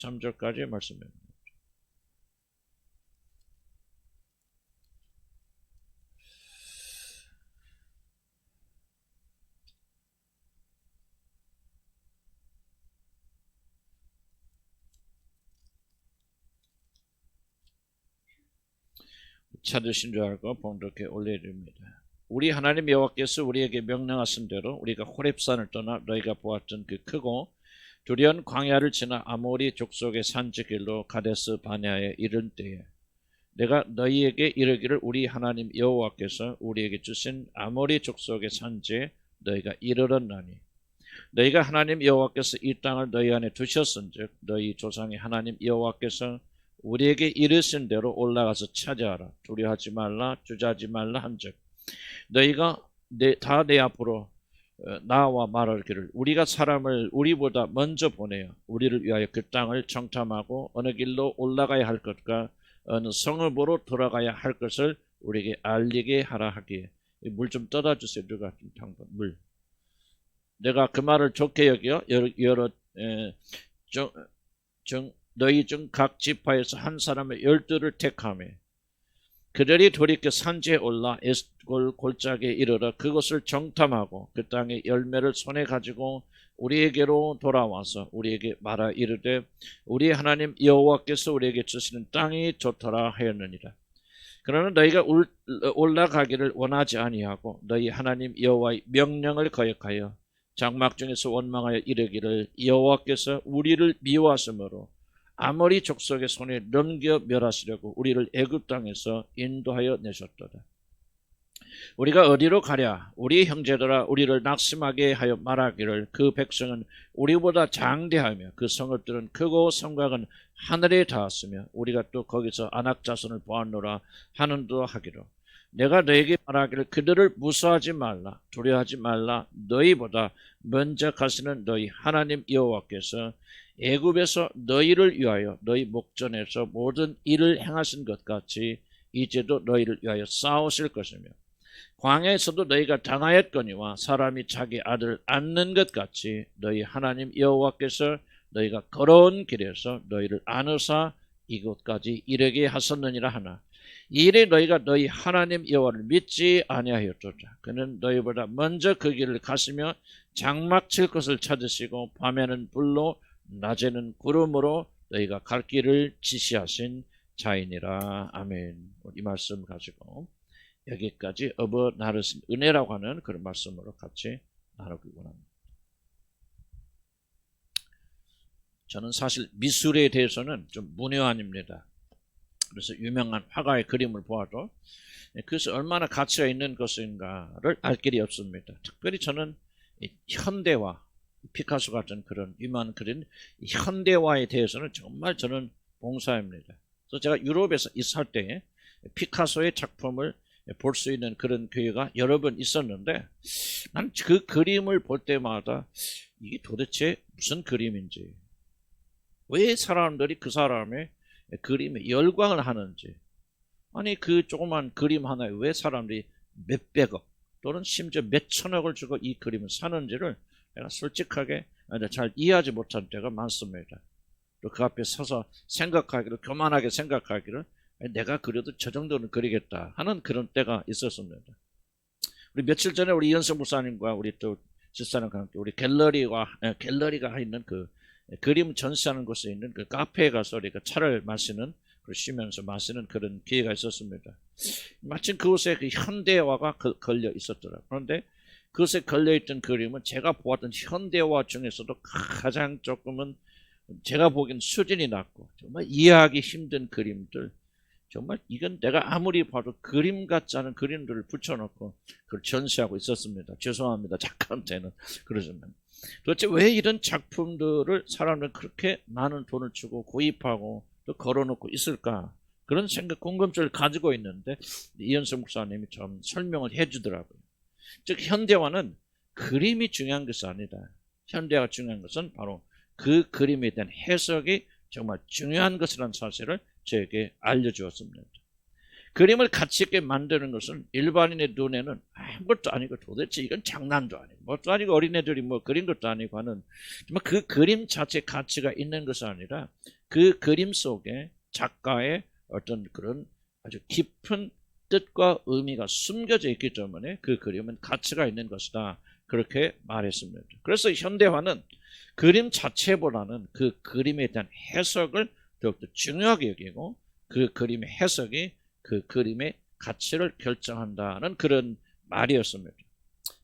3절까지 말씀입니다. 찾으신 줄 알고 봉독해 올려드립니다. 우리 하나님 여호와께서 우리에게 명령하신 대로 우리가 호렙산을 떠나 너희가 보았던 그 크고 두려운 광야를 지나 아모리 족속의 산지길로 가데스 바네아에 이른 때에 내가 너희에게 이르기를 우리 하나님 여호와께서 우리에게 주신 아모리 족속의 산지에 너희가 이르렀나니 너희가 하나님 여호와께서 이 땅을 너희 안에 두셨은즉 너희 조상의 하나님 여호와께서 우리에게 이르신 대로 올라가서 차지하라. 두려워하지 말라, 주저하지 말라 한즉 너희가 다 내 앞으로 나와 말하기를 우리가 사람을 우리보다 먼저 보내어 우리를 위하여 그 땅을 정탐하고 어느 길로 올라가야 할 것과 어느 성읍으로 돌아가야 할 것을 우리에게 알리게 하라 하기에 물 좀 떠다 주세요. 누가 한번 물. 내가 그 말을 좋게 여겨 너희 중 각 지파에서 한 사람의 12를 택하며 그들이 돌이켜 산지에 올라 에스골 골짜기에 이르러 그것을 정탐하고 그 땅의 열매를 손에 가지고 우리에게로 돌아와서 우리에게 말하 이르되 우리 하나님 여호와께서 우리에게 주시는 땅이 좋더라 하였느니라. 그러나 너희가 올라가기를 원하지 아니하고 너희 하나님 여호와의 명령을 거역하여 장막 중에서 원망하여 이르기를 여호와께서 우리를 미워하심으로 아모리 족속의 손에 넘겨 멸하시려고 우리를 애굽 땅에서 인도하여 내셨도다. 우리가 어디로 가랴? 우리 형제들아 우리를 낙심하게 하여 말하기를 그 백성은 우리보다 장대하며 그 성읍들은 크고 성곽은 하늘에 닿았으며 우리가 또 거기서 아낙 자손을 보았노라 하는도 하기로 내가 너에게 말하기를 그들을 무서워하지 말라 두려워하지 말라 너희보다 먼저 가시는 너희 하나님 여호와께서 애굽에서 너희를 위하여 너희 목전에서 모든 일을 행하신 것 같이 이제도 너희를 위하여 싸우실 것이며 광야에서도 너희가 당하였거니와 사람이 자기 아들을 안는 것 같이 너희 하나님 여호와께서 너희가 걸어온 길에서 너희를 안으사 이곳까지 이르게 하셨느니라 하나 이래 너희가 너희 하나님 여호와를 믿지 아니하였도다. 그는 너희보다 먼저 그 길을 가시며 장막 칠 것을 찾으시고 밤에는 불로 낮에는 구름으로 너희가 갈 길을 지시하신 자이니라. 아멘. 이 말씀 가지고 여기까지 어버 나르신 은혜라고 하는 그런 말씀으로 같이 나누기 원합니다. 저는 사실 미술에 대해서는 좀 문외한입니다. 그래서 유명한 화가의 그림을 보아도 그것이 얼마나 가치가 있는 것인가를 알 길이 없습니다. 특별히 저는 현대화, 피카소 같은 그런 유명한 그림, 현대화에 대해서는 정말 저는 봉사입니다. 그래서 제가 유럽에서 있을 때 피카소의 작품을 볼 수 있는 그런 기회가 여러 번 있었는데 난 그 그림을 볼 때마다 이게 도대체 무슨 그림인지 왜 사람들이 그 사람의 그림에 열광을 하는지 아니 그 조그만 그림 하나에 왜 사람들이 몇백억 또는 심지어 몇천억을 주고 이 그림을 사는지를 내가 솔직하게 잘 이해하지 못한 때가 많습니다. 또 그 앞에 서서 생각하기를 교만하게 생각하기를 내가 그려도 저 정도는 그리겠다 하는 그런 때가 있었습니다. 우리 며칠 전에 우리 이현석 목사님과 우리 또 집사님과 함께 우리 갤러리가 있는 그 그림 전시하는 곳에 있는 그 카페에 가서 우리가 차를 마시는 쉬면서 마시는 그런 기회가 있었습니다. 마침 그곳에 그 현대화가 걸려 있었더라고요. 그런데 그것에 걸려있던 그림은 제가 보았던 현대화 중에서도 가장 조금은 제가 보기엔 수준이 낮고 정말 이해하기 힘든 그림들 정말 이건 내가 아무리 봐도 그림 같지 않은 그림들을 붙여놓고 그걸 전시하고 있었습니다. 죄송합니다. 작가한테는 그러지만 도대체 왜 이런 작품들을 사람들은 그렇게 많은 돈을 주고 구입하고 또 걸어놓고 있을까 그런 생각 궁금증을 가지고 있는데 이현석 목사님이 좀 설명을 해주더라고요. 즉 현대화는 그림이 중요한 것이 아니다. 현대화가 중요한 것은 바로 그 그림에 대한 해석이 정말 중요한 것이라는 사실을 저에게 알려주었습니다. 그림을 가치 있게 만드는 것은 일반인의 눈에는 아무것도 아니고 도대체 이건 장난도 아니고 뭣도 아니고 어린애들이 뭐 그린 것도 아니고 하는 정말 그 그림 자체 가치가 있는 것이 아니라 그 그림 속에 작가의 어떤 그런 아주 깊은 뜻과 의미가 숨겨져 있기 때문에 그 그림은 가치가 있는 것이다. 그렇게 말했습니다. 그래서 현대화는 그림 자체보다는 그 그림에 대한 해석을 더욱더 중요하게 여기고 그 그림의 해석이 그 그림의 가치를 결정한다는 그런 말이었습니다.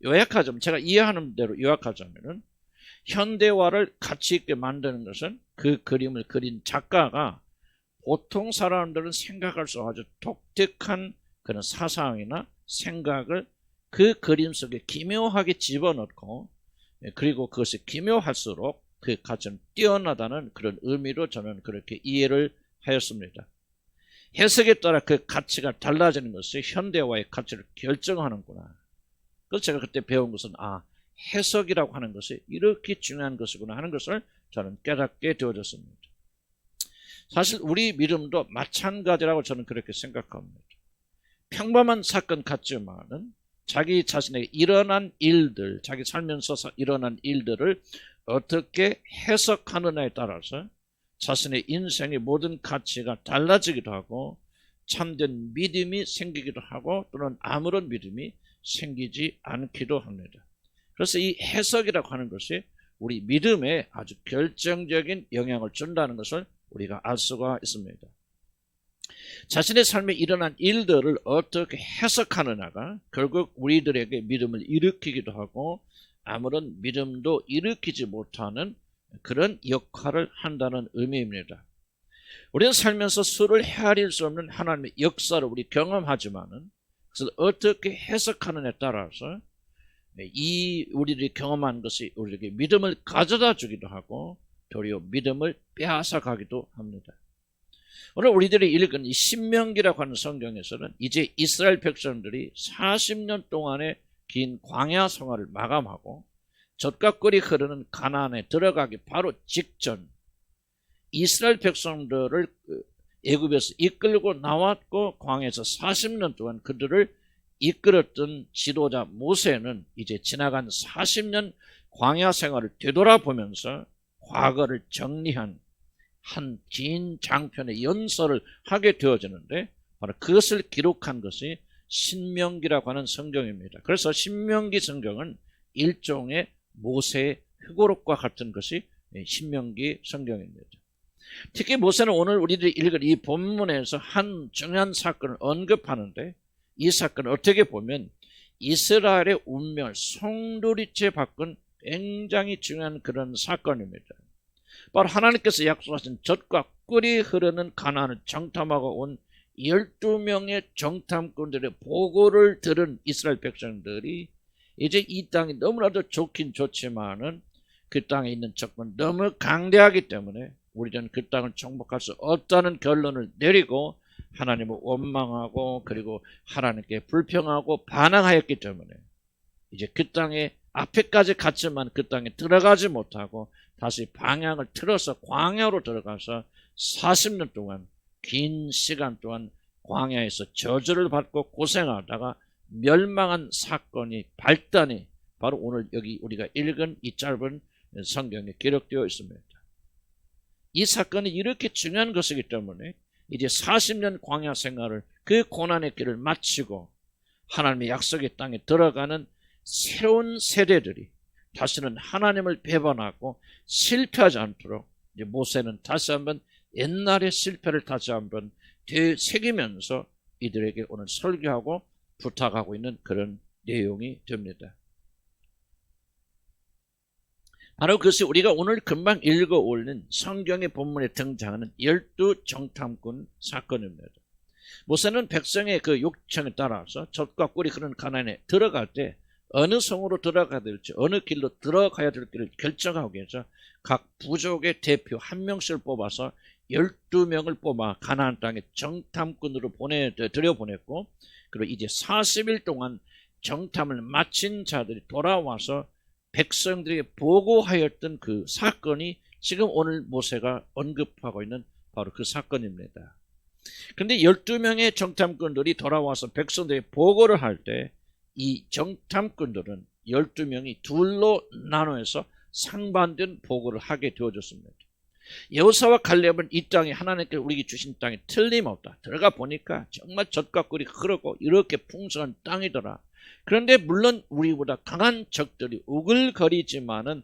요약하자면 제가 이해하는 대로 요약하자면은 현대화를 가치 있게 만드는 것은 그 그림을 그린 작가가 보통 사람들은 생각할 수 아주 독특한 그런 사상이나 생각을 그 그림 속에 기묘하게 집어넣고 그리고 그것이 기묘할수록 그 가치는 뛰어나다는 그런 의미로 저는 그렇게 이해를 하였습니다. 해석에 따라 그 가치가 달라지는 것이 현대화의 가치를 결정하는구나. 그래서 제가 그때 배운 것은 해석이라고 하는 것이 이렇게 중요한 것이구나 하는 것을 저는 깨닫게 되어졌습니다. 사실 우리 믿음도 마찬가지라고 저는 그렇게 생각합니다. 평범한 사건 같지만은 자기 자신에게 일어난 일들, 자기 살면서 일어난 일들을 어떻게 해석하느냐에 따라서 자신의 인생의 모든 가치가 달라지기도 하고 참된 믿음이 생기기도 하고 또는 아무런 믿음이 생기지 않기도 합니다. 그래서 이 해석이라고 하는 것이 우리 믿음에 아주 결정적인 영향을 준다는 것을 우리가 알 수가 있습니다. 자신의 삶에 일어난 일들을 어떻게 해석하느냐가 결국 우리들에게 믿음을 일으키기도 하고 아무런 믿음도 일으키지 못하는 그런 역할을 한다는 의미입니다. 우리는 살면서 수를 헤아릴 수 없는 하나님의 역사를 우리 경험하지만은 그것을 어떻게 해석하느냐에 따라서 이 우리들이 경험한 것이 우리에게 믿음을 가져다 주기도 하고 도리어 믿음을 빼앗아 가기도 합니다. 오늘 우리들이 읽은 이 신명기라고 하는 성경에서는 이제 이스라엘 백성들이 40년 동안의 긴 광야 생활을 마감하고 젖과 꿀이 흐르는 가나안에 들어가기 바로 직전 이스라엘 백성들을 애굽에서 이끌고 나왔고 광야에서 40년 동안 그들을 이끌었던 지도자 모세는 이제 지나간 40년 광야 생활을 되돌아보면서 과거를 정리한 한 긴 장편의 연설을 하게 되어지는데 바로 그것을 기록한 것이 신명기라고 하는 성경입니다. 그래서 신명기 성경은 일종의 모세의 회고록과 같은 것이 신명기 성경입니다. 특히 모세는 오늘 우리들이 읽은 이 본문에서 한 중요한 사건을 언급하는데 이 사건은 어떻게 보면 이스라엘의 운명을 송두리째 바꾼 굉장히 중요한 그런 사건입니다. 바로 하나님께서 약속하신 젖과 꿀이 흐르는 가나안을 정탐하고 온 12명의 정탐꾼들의 보고를 들은 이스라엘 백성들이 이제 이 땅이 너무나도 좋긴 좋지만은 그 땅에 있는 적은 너무 강대하기 때문에 우리는 그 땅을 정복할 수 없다는 결론을 내리고 하나님을 원망하고 그리고 하나님께 불평하고 반항하였기 때문에 이제 그 땅에 앞에까지 갔지만 그 땅에 들어가지 못하고 다시 방향을 틀어서 광야로 들어가서 40년 동안 긴 시간 동안 광야에서 저주를 받고 고생하다가 멸망한 사건이 발단이 바로 오늘 여기 우리가 읽은 이 짧은 성경에 기록되어 있습니다. 이 사건이 이렇게 중요한 것이기 때문에 이제 40년 광야 생활을 그 고난의 길을 마치고 하나님의 약속의 땅에 들어가는 새로운 세대들이 다시는 하나님을 배반하고 실패하지 않도록 이제 모세는 다시 한번 옛날의 실패를 다시 한번 되새기면서 이들에게 오늘 설교하고 부탁하고 있는 그런 내용이 됩니다. 바로 그것이 우리가 오늘 금방 읽어 올린 성경의 본문에 등장하는 12 정탐꾼 사건입니다. 모세는 백성의 그 요청에 따라서 젖과 꿀이 흐르는 가나안에 들어갈 때 어느 성으로 들어가야 될지 어느 길로 들어가야 될지를 결정하기 위해서 각 부족의 대표 한 명씩을 뽑아서 12명을 뽑아 가나안 땅에 정탐꾼으로 들여보냈고 그리고 이제 40일 동안 정탐을 마친 자들이 돌아와서 백성들에게 보고하였던 그 사건이 지금 오늘 모세가 언급하고 있는 바로 그 사건입니다. 그런데 12명의 정탐꾼들이 돌아와서 백성들에게 보고를 할 때 이 정탐꾼들은 12명이 둘로 나눠서 상반된 보고를 하게 되어졌습니다. 여호수아와 갈렙은 이 땅이 하나님께서 우리에게 주신 땅이 틀림없다. 들어가 보니까 정말 젖과 꿀이 흐르고 이렇게 풍성한 땅이더라. 그런데 물론 우리보다 강한 적들이 우글거리지만은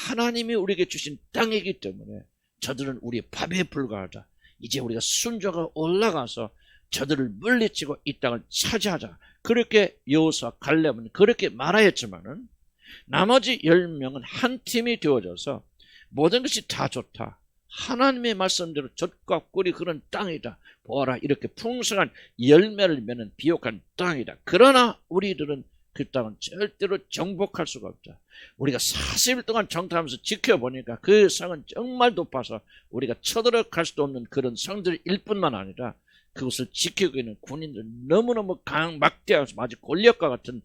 하나님이 우리에게 주신 땅이기 때문에 저들은 우리의 밥에 불과하다. 이제 우리가 순조가 올라가서 저들을 물리치고 이 땅을 차지하자. 그렇게 여호수아 갈렙은 그렇게 말하였지만은 나머지 10명은 한 팀이 되어져서 모든 것이 다 좋다. 하나님의 말씀대로 젖과 꿀이 흐르는 땅이다. 보아라, 이렇게 풍성한 열매를 맺는 비옥한 땅이다. 그러나 우리들은 그 땅은 절대로 정복할 수가 없다. 우리가 40일 동안 정탐하면서 지켜보니까 그 성은 정말 높아서 우리가 쳐들어갈 수도 없는 그런 성들일 뿐만 아니라 그것을 지키고 있는 군인들 너무너무 막대하고 마치 권력과 같은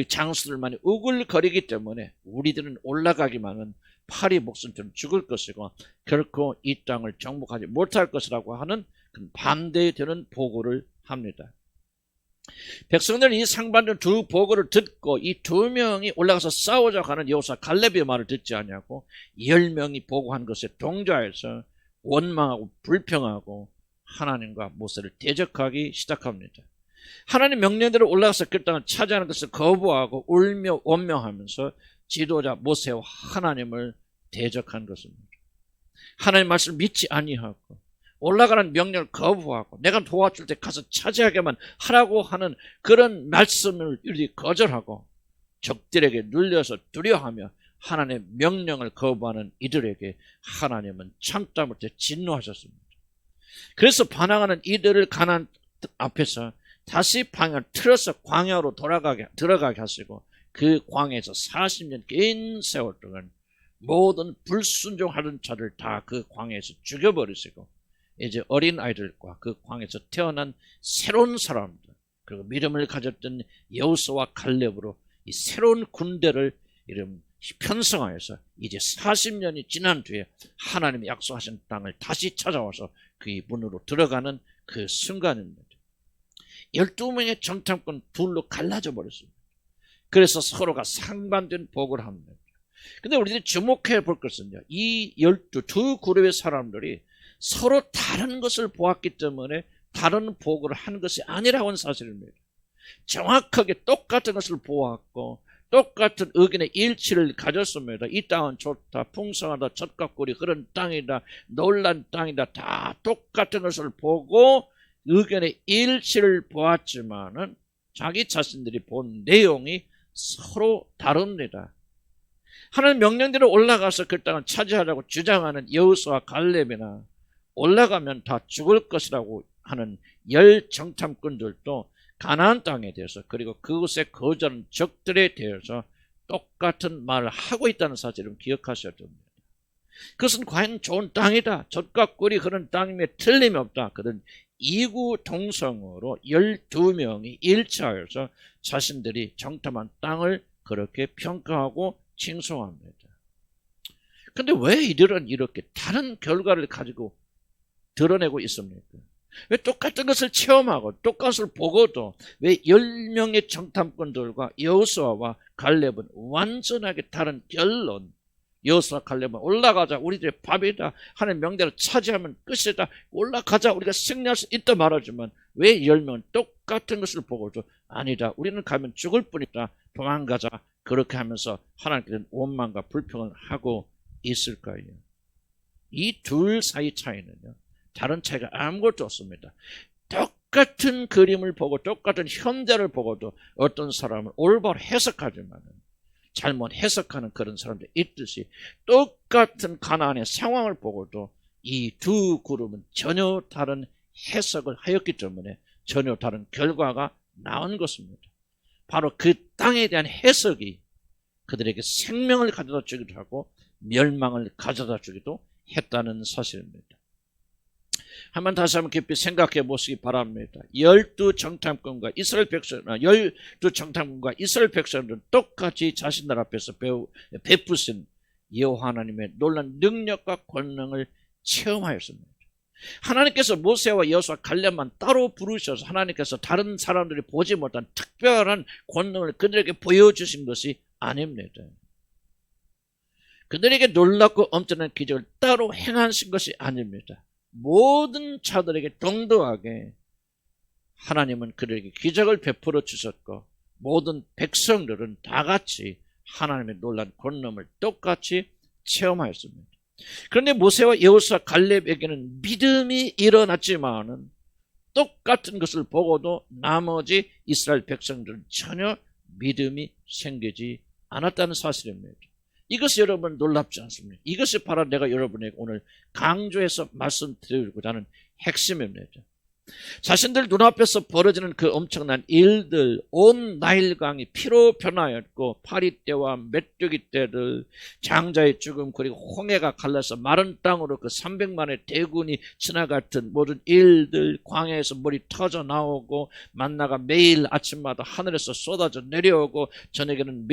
장수들만이 우글거리기 때문에 우리들은 올라가기만 하면 파리 목숨처럼 죽을 것이고 결코 이 땅을 정복하지 못할 것이라고 하는 반대되는 보고를 합니다. 백성들은 이 상반된 두 보고를 듣고 이 2명이 올라가서 싸우자고 하는 여호수아 갈렙의 말을 듣지 않냐고 10명이 보고한 것에 동조해서 원망하고 불평하고 하나님과 모세를 대적하기 시작합니다. 하나님 명령대로 올라가서 그 땅을 차지하는 것을 거부하고 울며 원명하면서 지도자 모세와 하나님을 대적한 것입니다. 하나님 말씀을 믿지 아니하고 올라가는 명령을 거부하고 내가 도와줄 때 가서 차지하게만 하라고 하는 그런 말씀을 거절하고 적들에게 눌려서 두려워하며 하나님의 명령을 거부하는 이들에게 하나님은 참다 못해 진노하셨습니다. 그래서 반항하는 이들을 가나안 앞에서 다시 방향을 틀어서 광야로 들어가게 하시고 그 광야에서 40년 긴 세월 동안 모든 불순종하던 자를 다 그 광야에서 죽여버리시고 이제 어린 아이들과 그 광야에서 태어난 새로운 사람들 그리고 믿음을 가졌던 여호수아와 갈렙으로 이 새로운 군대를 이름 편성하여서 이제 40년이 지난 뒤에 하나님이 약속하신 땅을 다시 찾아와서 그 문으로 들어가는 그 순간입니다. 12명의 정탐꾼 둘로 갈라져 버렸습니다. 그래서 서로가 상반된 복을 합니다. 근데 우리들이 주목해 볼 것은요, 이 두 그룹의 사람들이 서로 다른 것을 보았기 때문에 다른 보고를 한 것이 아니라고 하는 사실입니다. 정확하게 똑같은 것을 보았고 똑같은 의견의 일치를 가졌습니다. 이 땅은 좋다, 풍성하다, 젖과 꿀이 흐른 땅이다, 놀란 땅이다, 다 똑같은 것을 보고 의견의 일치를 보았지만은 자기 자신들이 본 내용이 서로 다릅니다. 하나님 명령대로 올라가서 그 땅을 차지하라고 주장하는 여호수아와 갈렙이나 올라가면 다 죽을 것이라고 하는 10 정탐꾼들도 가나안 땅에 대해서 그리고 그곳에 거주하는 적들에 대해서 똑같은 말을 하고 있다는 사실을 기억하셔야 됩니다. 그것은 과연 좋은 땅이다, 젖과 꿀이 흐르는 땅임에 틀림이 없다. 그런 이구동성으로 12명이 일치하여서 자신들이 정탐한 땅을 그렇게 평가하고 칭송합니다. 그런데 왜 이들은 이렇게 다른 결과를 가지고 드러내고 있습니까? 왜 똑같은 것을 체험하고 똑같은 것을 보고도 왜 10명의 정탐꾼들과 여호수아와 갈렙은 완전하게 다른 결론, 여호수아 갈렙은 올라가자, 우리들의 밥이다, 하나님 명대로 차지하면 끝이다, 올라가자, 우리가 승리할 수 있다 말하지만 왜 10명은 똑같은 것을 보고도 아니다, 우리는 가면 죽을 뿐이다, 도망가자, 그렇게 하면서 하나님께는 원망과 불평을 하고 있을까요? 이 둘 사이 차이는요, 다른 차이가 아무것도 없습니다. 똑같은 그림을 보고 똑같은 현대를 보고도 어떤 사람은 올바로 해석하지만 잘못 해석하는 그런 사람들이 있듯이 똑같은 가나안의 상황을 보고도 이 두 그룹은 전혀 다른 해석을 하였기 때문에 전혀 다른 결과가 나온 것입니다. 바로 그 땅에 대한 해석이 그들에게 생명을 가져다 주기도 하고 멸망을 가져다 주기도 했다는 사실입니다. 한번 다시 한번 깊이 생각해 보시기 바랍니다. 12 정탐꾼과 이스라엘 백성들은 똑같이 자신들 앞에서 베푸신 여호와 하나님의 놀라운 능력과 권능을 체험하였습니다. 하나님께서 모세와 여호수아 갈렙만 따로 부르셔서 하나님께서 다른 사람들이 보지 못한 특별한 권능을 그들에게 보여주신 것이 아닙니다. 그들에게 놀랍고 엄청난 기적을 따로 행하신 것이 아닙니다. 모든 자들에게 동등하게 하나님은 그들에게 기적을 베풀어 주셨고 모든 백성들은 다 같이 하나님의 놀라운 권능을 똑같이 체험하였습니다. 그런데 모세와 여호수아 갈렙에게는 믿음이 일어났지만은 똑같은 것을 보고도 나머지 이스라엘 백성들은 전혀 믿음이 생기지 않았다는 사실입니다. 이것이 여러분 놀랍지 않습니까? 이것이 바로 내가 여러분에게 오늘 강조해서 말씀드리고자 하는 핵심입니다. 자신들 눈앞에서 벌어지는 그 엄청난 일들, 온 나일강이 피로 변하였고 파리떼와 메뚜기 떼들, 장자의 죽음, 그리고 홍해가 갈라서 마른 땅으로 그 300만의 대군이 지나갔던 모든 일들, 광야에서 물이 터져 나오고 만나가 매일 아침마다 하늘에서 쏟아져 내려오고 저녁에는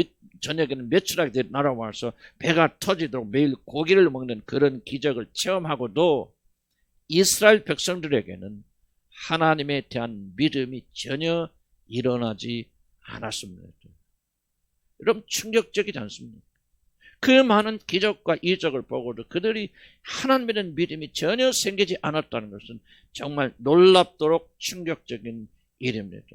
며칠하게 날아와서 배가 터지도록 매일 고기를 먹는 그런 기적을 체험하고도 이스라엘 백성들에게는 하나님에 대한 믿음이 전혀 일어나지 않았습니다. 여러분 충격적이지 않습니까? 그 많은 기적과 이적을 보고도 그들이 하나님에 대한 믿음이 전혀 생기지 않았다는 것은 정말 놀랍도록 충격적인 일입니다.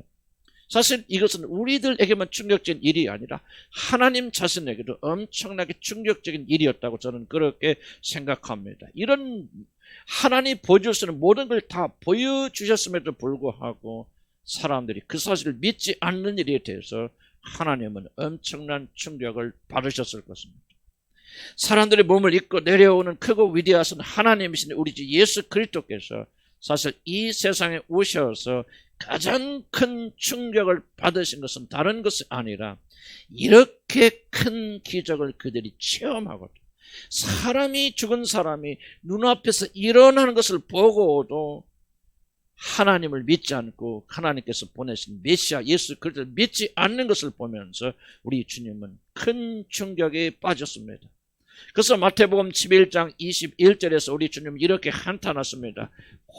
사실 이것은 우리들에게만 충격적인 일이 아니라 하나님 자신에게도 엄청나게 충격적인 일이었다고 저는 그렇게 생각합니다. 이런 하나님 보여줄 수 있는 모든 걸 다 보여주셨음에도 불구하고 사람들이 그 사실을 믿지 않는 일에 대해서 하나님은 엄청난 충격을 받으셨을 것입니다. 사람들의 몸을 입고 내려오는 크고 위대하신 하나님이신 우리 주 예수 그리스도께서 사실 이 세상에 오셔서 가장 큰 충격을 받으신 것은 다른 것이 아니라 이렇게 큰 기적을 그들이 체험하거든. 사람이 죽은 사람이 눈앞에서 일어나는 것을 보고도 하나님을 믿지 않고 하나님께서 보내신 메시아 예수 그리스도를 믿지 않는 것을 보면서 우리 주님은 큰 충격에 빠졌습니다. 그래서 마태복음 11장 21절에서 우리 주님은 이렇게 한탄하십니다.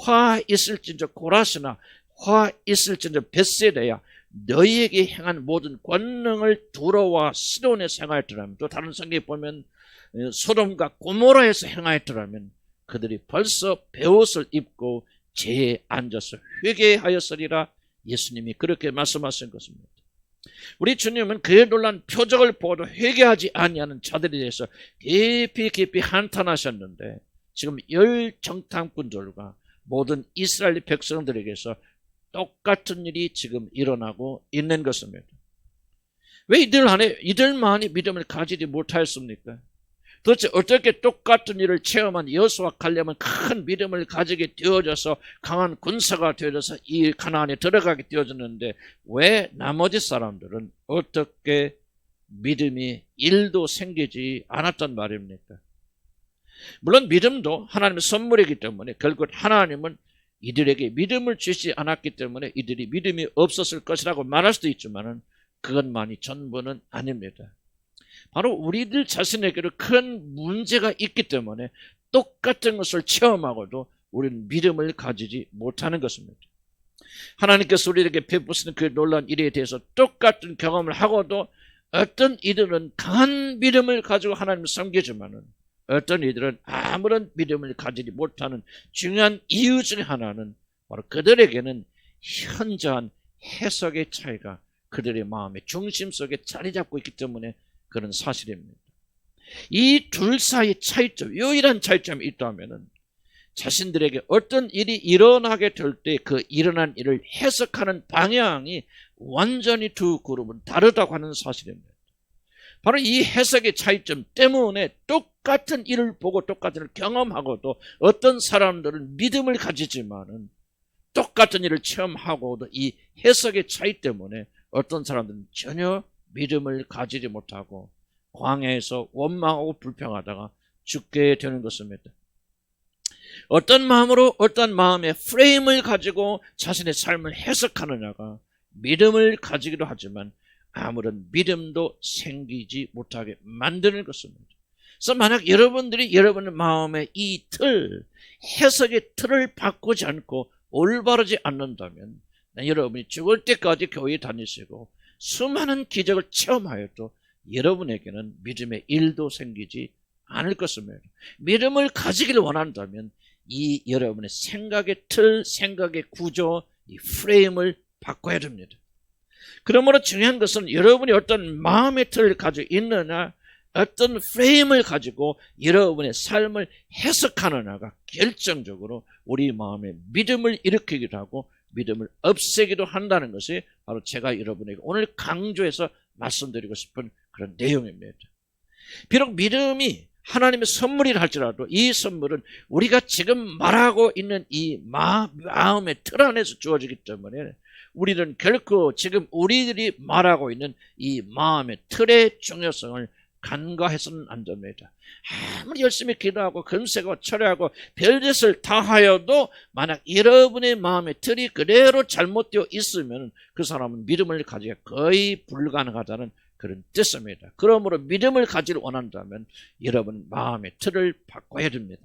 화 있을진저 고라스나 화 있을진저 벳세다야 너희에게 행한 모든 권능을 두로와 시돈에서 행하였더라면, 또 다른 성경에 보면 소돔과 고모라에서 행하였더라면 그들이 벌써 베옷을 입고 제에 앉아서 회개하였으리라. 예수님이 그렇게 말씀하신 것입니다. 우리 주님은 그의 놀란 표적을 보고도 회개하지 아니하는 자들에 대해서 깊이 한탄하셨는데 지금 열 정탐꾼들과 모든 이스라엘 백성들에게서 똑같은 일이 지금 일어나고 있는 것입니다. 왜 이들만이 믿음을 가지지 못하였습니까? 도대체 어떻게 똑같은 일을 체험한 여호수아 갈렙은 큰 믿음을 가지게 되어져서 강한 군사가 되어져서 이 가나안에 들어가게 되어졌는데 왜 나머지 사람들은 어떻게 믿음이 1도 생기지 않았단 말입니까? 물론 믿음도 하나님의 선물이기 때문에 결국 하나님은 이들에게 믿음을 주시지 않았기 때문에 이들이 믿음이 없었을 것이라고 말할 수도 있지만 그것만이 전부는 아닙니다. 바로 우리들 자신에게도 큰 문제가 있기 때문에 똑같은 것을 체험하고도 우리는 믿음을 가지지 못하는 것입니다. 하나님께서 우리에게 베푸시는 그 놀라운 일에 대해서 똑같은 경험을 하고도 어떤 이들은 강한 믿음을 가지고 하나님을 섬기지만은 어떤 이들은 아무런 믿음을 가지지 못하는 중요한 이유 중에 하나는 바로 그들에게는 현저한 해석의 차이가 그들의 마음의 중심 속에 자리 잡고 있기 때문에 그런 사실입니다. 이 둘 사이의 차이점, 유일한 차이점이 있다면 자신들에게 어떤 일이 일어나게 될 때 그 일어난 일을 해석하는 방향이 완전히 두 그룹은 다르다고 하는 사실입니다. 바로 이 해석의 차이점 때문에 똑같은 일을 보고 똑같은 일을 경험하고도 어떤 사람들은 믿음을 가지지만은 똑같은 일을 체험하고도 이 해석의 차이 때문에 어떤 사람들은 전혀 믿음을 가지지 못하고 광야에서 원망하고 불평하다가 죽게 되는 것입니다. 어떤 마음으로 어떤 마음의 프레임을 가지고 자신의 삶을 해석하느냐가 믿음을 가지기도 하지만 아무런 믿음도 생기지 못하게 만드는 것입니다. 그래서 만약 여러분들이 여러분의 마음의 이 해석의 틀을 바꾸지 않고 올바르지 않는다면 여러분이 죽을 때까지 교회 다니시고 수많은 기적을 체험하여도 여러분에게는 믿음의 일도 생기지 않을 것입니다. 믿음을 가지기를 원한다면 이 여러분의 생각의 틀, 생각의 구조, 이 프레임을 바꿔야 됩니다. 그러므로 중요한 것은 여러분이 어떤 마음의 틀을 가지고 있느냐, 어떤 프레임을 가지고 여러분의 삶을 해석하느냐가 결정적으로 우리 마음에 믿음을 일으키기도 하고 믿음을 없애기도 한다는 것이 바로 제가 여러분에게 오늘 강조해서 말씀드리고 싶은 그런 내용입니다. 비록 믿음이 하나님의 선물이라 할지라도 이 선물은 우리가 지금 말하고 있는 이 마음의 틀 안에서 주어지기 때문에 우리는 결코 지금 우리들이 말하고 있는 이 마음의 틀의 중요성을 간과해서는 안 됩니다. 아무리 열심히 기도하고 금세고 철회하고 별짓을 다 하여도 만약 여러분의 마음의 틀이 그대로 잘못되어 있으면 그 사람은 믿음을 가지기가 거의 불가능하다는 그런 뜻입니다. 그러므로 믿음을 가지를 원한다면 여러분 마음의 틀을 바꿔야 됩니다.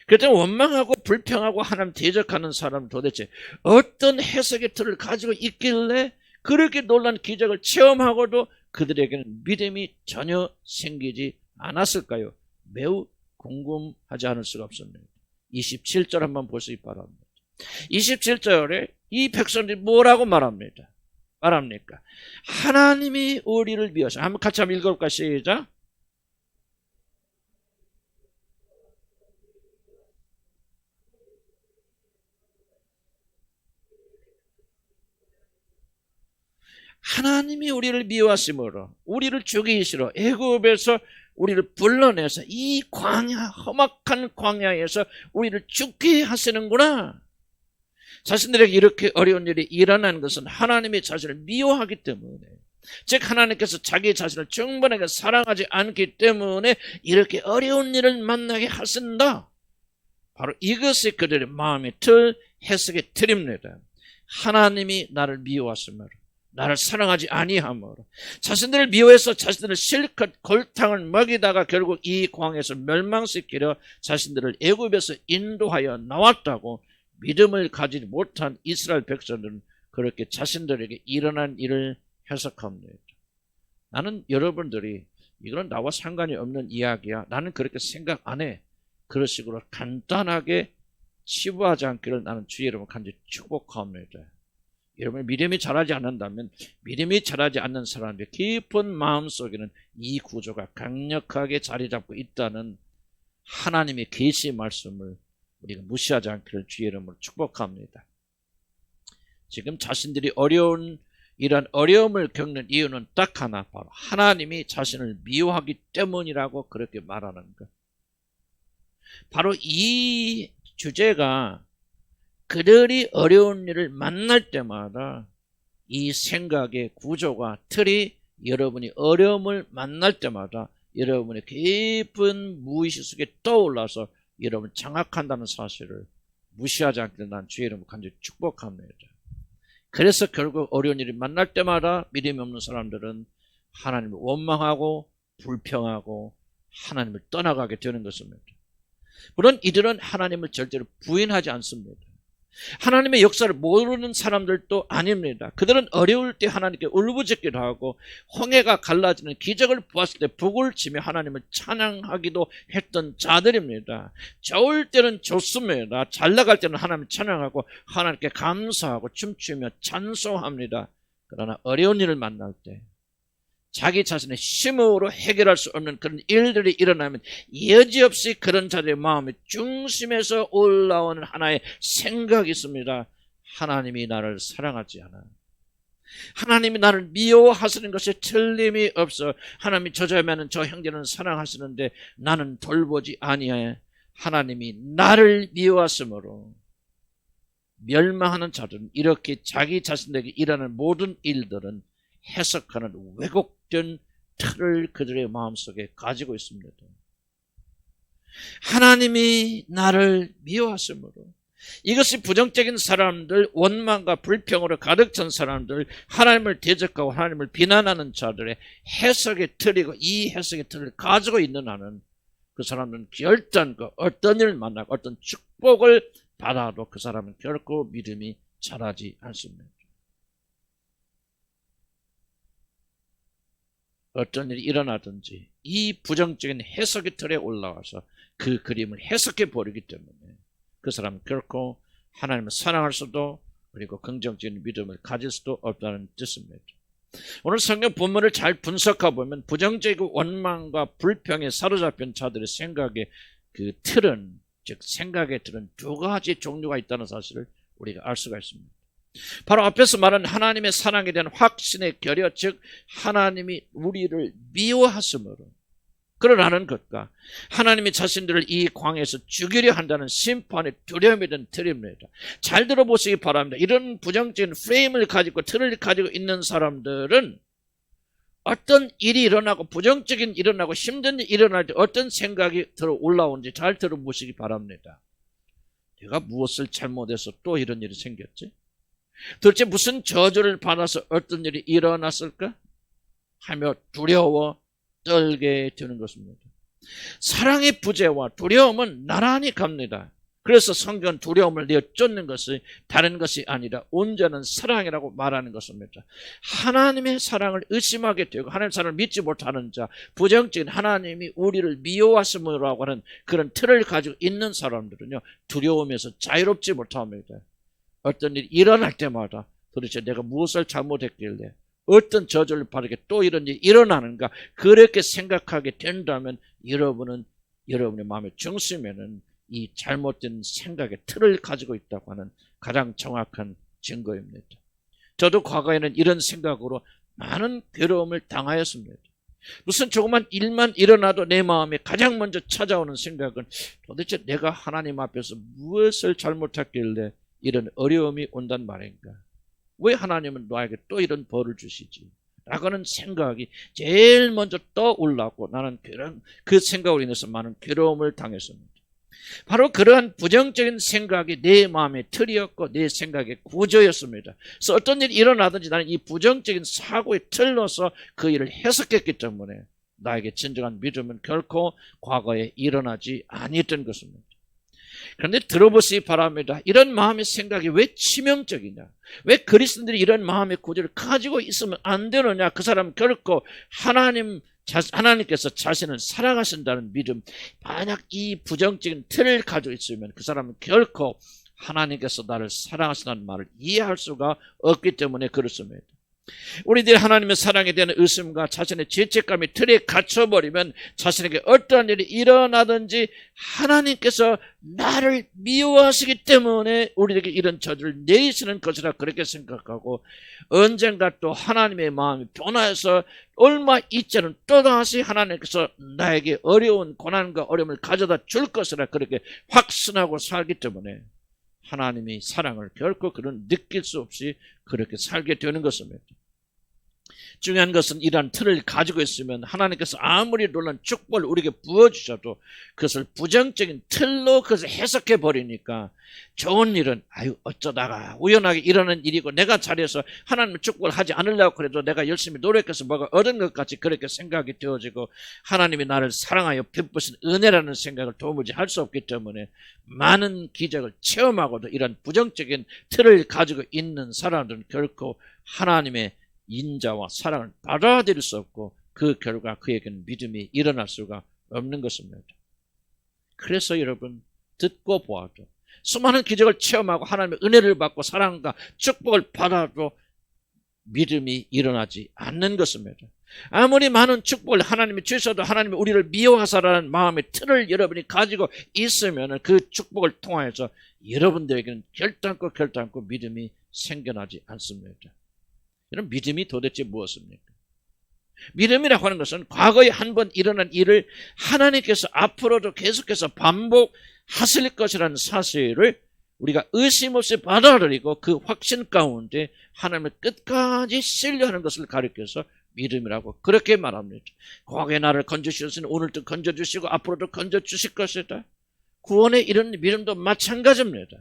그때 원망하고 불평하고 하나님 대적하는 사람은 도대체 어떤 해석의 틀을 가지고 있길래 그렇게 놀라운 기적을 체험하고도 그들에게는 믿음이 전혀 생기지 않았을까요? 매우 궁금하지 않을 수가 없습니다. 27절 한번 보시기 바랍니다. 27절에 이 백성들이 뭐라고 말합니까? 하나님이 우리를 미워서 한번 같이 한번 읽어볼까? 시작. 하나님이 우리를 미워하심으로 우리를 죽이시러 애굽에서 우리를 불러내서 이 광야, 험악한 광야에서 우리를 죽게 하시는구나. 자신들에게 이렇게 어려운 일이 일어나는 것은 하나님이 자신을 미워하기 때문에, 즉 하나님께서 자기 자신을 충분하게 사랑하지 않기 때문에 이렇게 어려운 일을 만나게 하신다. 바로 이것이 그들의 마음의 틀, 해석의 틀입니다. 하나님이 나를 미워하심으로, 나를 사랑하지 아니함으로, 자신들을 미워해서 자신들을 실컷 골탕을 먹이다가 결국 이 광에서 멸망시키려 자신들을 애굽에서 인도하여 나왔다고 믿음을 가지지 못한 이스라엘 백성들은 그렇게 자신들에게 일어난 일을 해석합니다. 나는 여러분들이 이건 나와 상관이 없는 이야기야, 나는 그렇게 생각 안 해, 그런 식으로 간단하게 치부하지 않기를 나는 주의 이름으로 간절히 축복합니다. 여러분 믿음이 자라지 않는다면 믿음이 자라지 않는 사람의 깊은 마음속에는 이 구조가 강력하게 자리 잡고 있다는 하나님의 계시 말씀을 우리가 무시하지 않기를 주의 이름으로 축복합니다. 지금 자신들이 이런 어려움을 겪는 이유는 딱 하나, 바로 하나님이 자신을 미워하기 때문이라고 그렇게 말하는 것. 바로 이 주제가 그들이 어려운 일을 만날 때마다 이 생각의 구조가 틀이 여러분이 어려움을 만날 때마다 여러분의 깊은 무의식 속에 떠올라서 여러분 장악한다는 사실을 무시하지 않기를 난 주의 이름으로 간절히 축복합니다. 그래서 결국 어려운 일이 만날 때마다 믿음이 없는 사람들은 하나님을 원망하고 불평하고 하나님을 떠나가게 되는 것입니다. 물론 이들은 하나님을 절대로 부인하지 않습니다. 하나님의 역사를 모르는 사람들도 아닙니다. 그들은 어려울 때 하나님께 울부짖기도 하고 홍해가 갈라지는 기적을 보았을 때 북을 치며 하나님을 찬양하기도 했던 자들입니다. 좋을 때는 좋습니다. 잘 나갈 때는 하나님을 찬양하고 하나님께 감사하고 춤추며 찬송합니다. 그러나 어려운 일을 만날 때 자기 자신의 힘으로 해결할 수 없는 그런 일들이 일어나면 여지없이 그런 자들의 마음의 중심에서 올라오는 하나의 생각이 있습니다. 하나님이 나를 사랑하지 않아. 하나님이 나를 미워하시는 것이 틀림이 없어. 하나님이 저자면 저 형제는 사랑하시는데 나는 돌보지 아니해. 하나님이 나를 미워하심으로 멸망하는 자들은 이렇게 자기 자신에게 일어나는 모든 일들은 해석하는 왜곡된 틀을 그들의 마음속에 가지고 있습니다. 하나님이 나를 미워하심으로 이것이 부정적인 사람들, 원망과 불평으로 가득 찬 사람들, 하나님을 대적하고 하나님을 비난하는 자들의 해석의 틀이고, 이 해석의 틀을 가지고 있는 한은 그 사람은 결단과 어떤 일을 만나고 어떤 축복을 받아도 그 사람은 결코 믿음이 자라지 않습니다. 어떤 일이 일어나든지 이 부정적인 해석의 틀에 올라와서 그 그림을 해석해 버리기 때문에 그 사람은 결코 하나님을 사랑할 수도, 그리고 긍정적인 믿음을 가질 수도 없다는 뜻입니다. 오늘 성경 본문을 잘 분석해 보면 부정적이고 원망과 불평에 사로잡힌 자들의 생각의 그 틀은, 즉 생각의 틀은 두 가지 종류가 있다는 사실을 우리가 알 수가 있습니다. 바로 앞에서 말한 하나님의 사랑에 대한 확신의 결여, 즉 하나님이 우리를 미워하심으로 그러라는 것과 하나님이 자신들을 이 광야에서 죽이려 한다는 심판의 두려움에 대한 틀입니다. 잘 들어보시기 바랍니다. 이런 부정적인 프레임을 가지고 틀을 가지고 있는 사람들은 어떤 일이 일어나고 부정적인 일이 일어나고 힘든 일이 일어날 때 어떤 생각이 들어 올라오는지 잘 들어보시기 바랍니다. 내가 무엇을 잘못해서 또 이런 일이 생겼지? 도대체 무슨 저주를 받아서 어떤 일이 일어났을까? 하며 두려워 떨게 되는 것입니다. 사랑의 부재와 두려움은 나란히 갑니다. 그래서 성경은 두려움을 내쫓는 것이 다른 것이 아니라 온전한 사랑이라고 말하는 것입니다. 하나님의 사랑을 의심하게 되고 하나님의 사랑을 믿지 못하는 자, 부정적인 하나님이 우리를 미워하심으로 하는 그런 틀을 가지고 있는 사람들은요, 두려움에서 자유롭지 못합니다. 어떤 일이 일어날 때마다 도대체 내가 무엇을 잘못했길래 어떤 저주를 받게 또 이런 일이 일어나는가, 그렇게 생각하게 된다면 여러분의 마음의 중심에는 이 잘못된 생각의 틀을 가지고 있다고 하는 가장 정확한 증거입니다. 저도 과거에는 이런 생각으로 많은 괴로움을 당하였습니다. 무슨 조그만 일만 일어나도 내 마음에 가장 먼저 찾아오는 생각은 도대체 내가 하나님 앞에서 무엇을 잘못했길래 이런 어려움이 온단 말인가? 왜 하나님은 너에게 또 이런 벌을 주시지? 라고는 생각이 제일 먼저 떠올랐고 나는 그 생각으로 인해서 많은 괴로움을 당했습니다. 바로 그러한 부정적인 생각이 내 마음의 틀이었고 내 생각의 구조였습니다. 그래서 어떤 일이 일어나든지 나는 이 부정적인 사고의 틀로서 그 일을 해석했기 때문에 나에게 진정한 믿음은 결코 과거에 일어나지 아니했던 것입니다. 그런데 들어보시기 바랍니다. 이런 마음의 생각이 왜 치명적이냐? 왜 그리스도인들이 이런 마음의 구조를 가지고 있으면 안 되느냐? 그 사람은 결코 하나님께서 자신을 사랑하신다는 믿음, 만약 이 부정적인 틀을 가지고 있으면 그 사람은 결코 하나님께서 나를 사랑하신다는 말을 이해할 수가 없기 때문에 그렇습니다. 우리들이 하나님의 사랑에 대한 의심과 자신의 죄책감이 틀에 갇혀버리면 자신에게 어떠한 일이 일어나든지 하나님께서 나를 미워하시기 때문에 우리에게 이런 저주를 내리시는 것이라 그렇게 생각하고, 언젠가 또 하나님의 마음이 변화해서 얼마 있지는 또다시 하나님께서 나에게 어려운 고난과 어려움을 가져다 줄 것이라 그렇게 확신하고 살기 때문에 하나님의 사랑을 결코 그런 느낄 수 없이 그렇게 살게 되는 것입니다. 중요한 것은 이러한 틀을 가지고 있으면 하나님께서 아무리 놀라운 축복을 우리에게 부어주셔도 그것을 부정적인 틀로 그것을 해석해 버리니까 좋은 일은 어쩌다가 우연하게 일어나는 일이고 내가 잘해서 하나님의 축복을 하지 않으려고 그래도 내가 열심히 노력해서 뭐가 얻은 것 같이 그렇게 생각이 되어지고, 하나님이 나를 사랑하여 베푸신 은혜라는 생각을 도무지 할 수 없기 때문에 많은 기적을 체험하고도 이런 부정적인 틀을 가지고 있는 사람들은 결코 하나님의 인자와 사랑을 받아들일 수 없고 그 결과 그에게는 믿음이 일어날 수가 없는 것입니다. 그래서 여러분, 듣고 보아도 수많은 기적을 체험하고 하나님의 은혜를 받고 사랑과 축복을 받아도 믿음이 일어나지 않는 것입니다. 아무리 많은 축복을 하나님이 주셔도 하나님이 우리를 미워하사라는 마음의 틀을 여러분이 가지고 있으면 그 축복을 통하여서 여러분들에게는 결단코 믿음이 생겨나지 않습니다. 이런 믿음이 도대체 무엇입니까? 믿음이라고 하는 것은 과거에 한 번 일어난 일을 하나님께서 앞으로도 계속해서 반복하실 것이라는 사실을 우리가 의심 없이 받아들이고 그 확신 가운데 하나님을 끝까지 신뢰하는 것을 가리켜서 믿음이라고 그렇게 말합니다. 과거에 나를 건져주셨으니 오늘도 건져주시고 앞으로도 건져주실 것이다. 구원에 이런 믿음도 마찬가지입니다.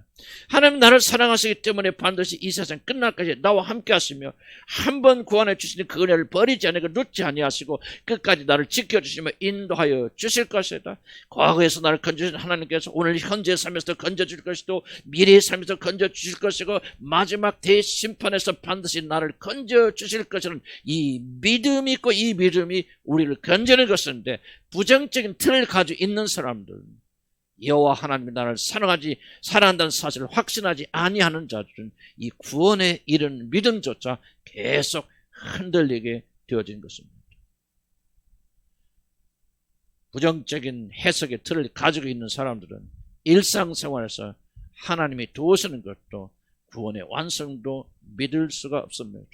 하나님 나를 사랑하시기 때문에 반드시 이 세상 끝날까지 나와 함께 하시며 한 번 구원해 주시니 그 은혜를 버리지 아니고 놓지 아니하시고 끝까지 나를 지켜주시며 인도하여 주실 것이다. 과거에서 나를 건져주신 하나님께서 오늘 현재 삶에서 건져줄 것이고 미래의 삶에서 건져주실 것이고 마지막 대심판에서 반드시 나를 건져주실 것이라는 이 믿음이 있고 이 믿음이 우리를 건져내는 것인데 부정적인 틀을 가지고 있는 사람들 여호와 하나님이 나를 사랑한다는 사실을 확신하지 아니하는 자들은 이 구원에 이른 믿음조차 계속 흔들리게 되어진 것입니다. 부정적인 해석의 틀을 가지고 있는 사람들은 일상생활에서 하나님이 도우시는 것도 구원의 완성도 믿을 수가 없습니다.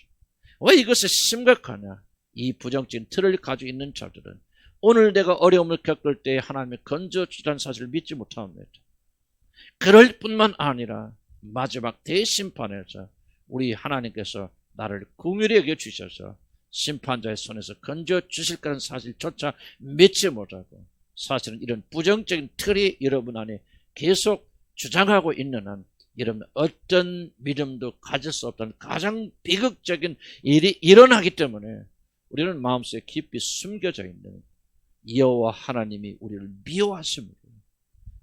왜 이것이 심각하냐? 이 부정적인 틀을 가지고 있는 자들은 오늘 내가 어려움을 겪을 때 하나님이 건져주시다는 사실을 믿지 못합니다. 그럴 뿐만 아니라 마지막 대심판에서 우리 하나님께서 나를 긍휼히 여겨주셔서 심판자의 손에서 건져주실 거라는 사실조차 믿지 못하고 사실은 이런 부정적인 틀이 여러분 안에 계속 주장하고 있는 한 여러분 어떤 믿음도 가질 수 없다는 가장 비극적인 일이 일어나기 때문에 우리는 마음속에 깊이 숨겨져 있는 여호와 하나님이 우리를 미워하십니다.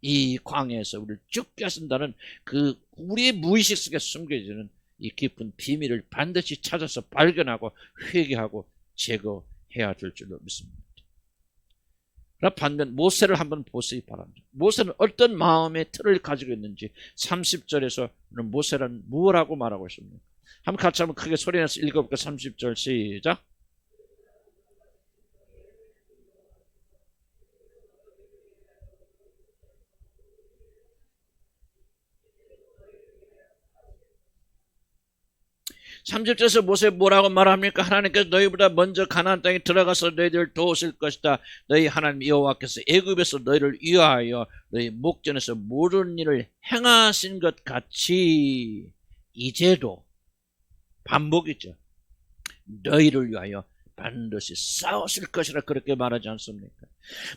이 광야에서 우리를 죽게 하신다는 그 우리의 무의식 속에 숨겨지는 이 깊은 비밀을 반드시 찾아서 발견하고 회개하고 제거해야 될 줄로 믿습니다. 그러나 반면 모세를 한번 보시기 바랍니다. 모세는 어떤 마음의 틀을 가지고 있는지 30절에서 모세는 무엇라고 말하고 있습니까? 한번 같이 한번 크게 소리내서 읽어볼까요? 30절 시작. 30절에서 모세 뭐라고 말합니까? 하나님께서 너희보다 먼저 가나안 땅에 들어가서 너희들을 도우실 것이다. 너희 하나님 여호와께서 애굽에서 너희를 위하여 너희 목전에서 모든 일을 행하신 것 같이 이제도 반복이죠. 너희를 위하여 반드시 싸우실 것이라 그렇게 말하지 않습니까?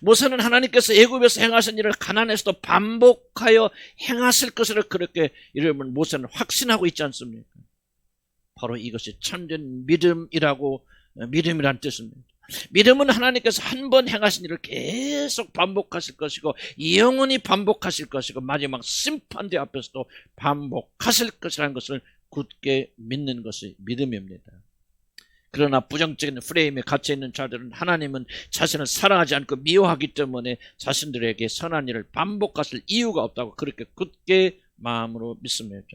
모세는 하나님께서 애굽에서 행하신 일을 가나안에서도 반복하여 행하실 것이라 그렇게 이러면 모세는 확신하고 있지 않습니까? 바로 이것이 참된 믿음이란 뜻입니다. 믿음은 하나님께서 한 번 행하신 일을 계속 반복하실 것이고 영원히 반복하실 것이고 마지막 심판대 앞에서도 반복하실 것이라는 것을 굳게 믿는 것이 믿음입니다. 그러나 부정적인 프레임에 갇혀있는 자들은 하나님은 자신을 사랑하지 않고 미워하기 때문에 자신들에게 선한 일을 반복하실 이유가 없다고 그렇게 굳게 마음으로 믿습니다.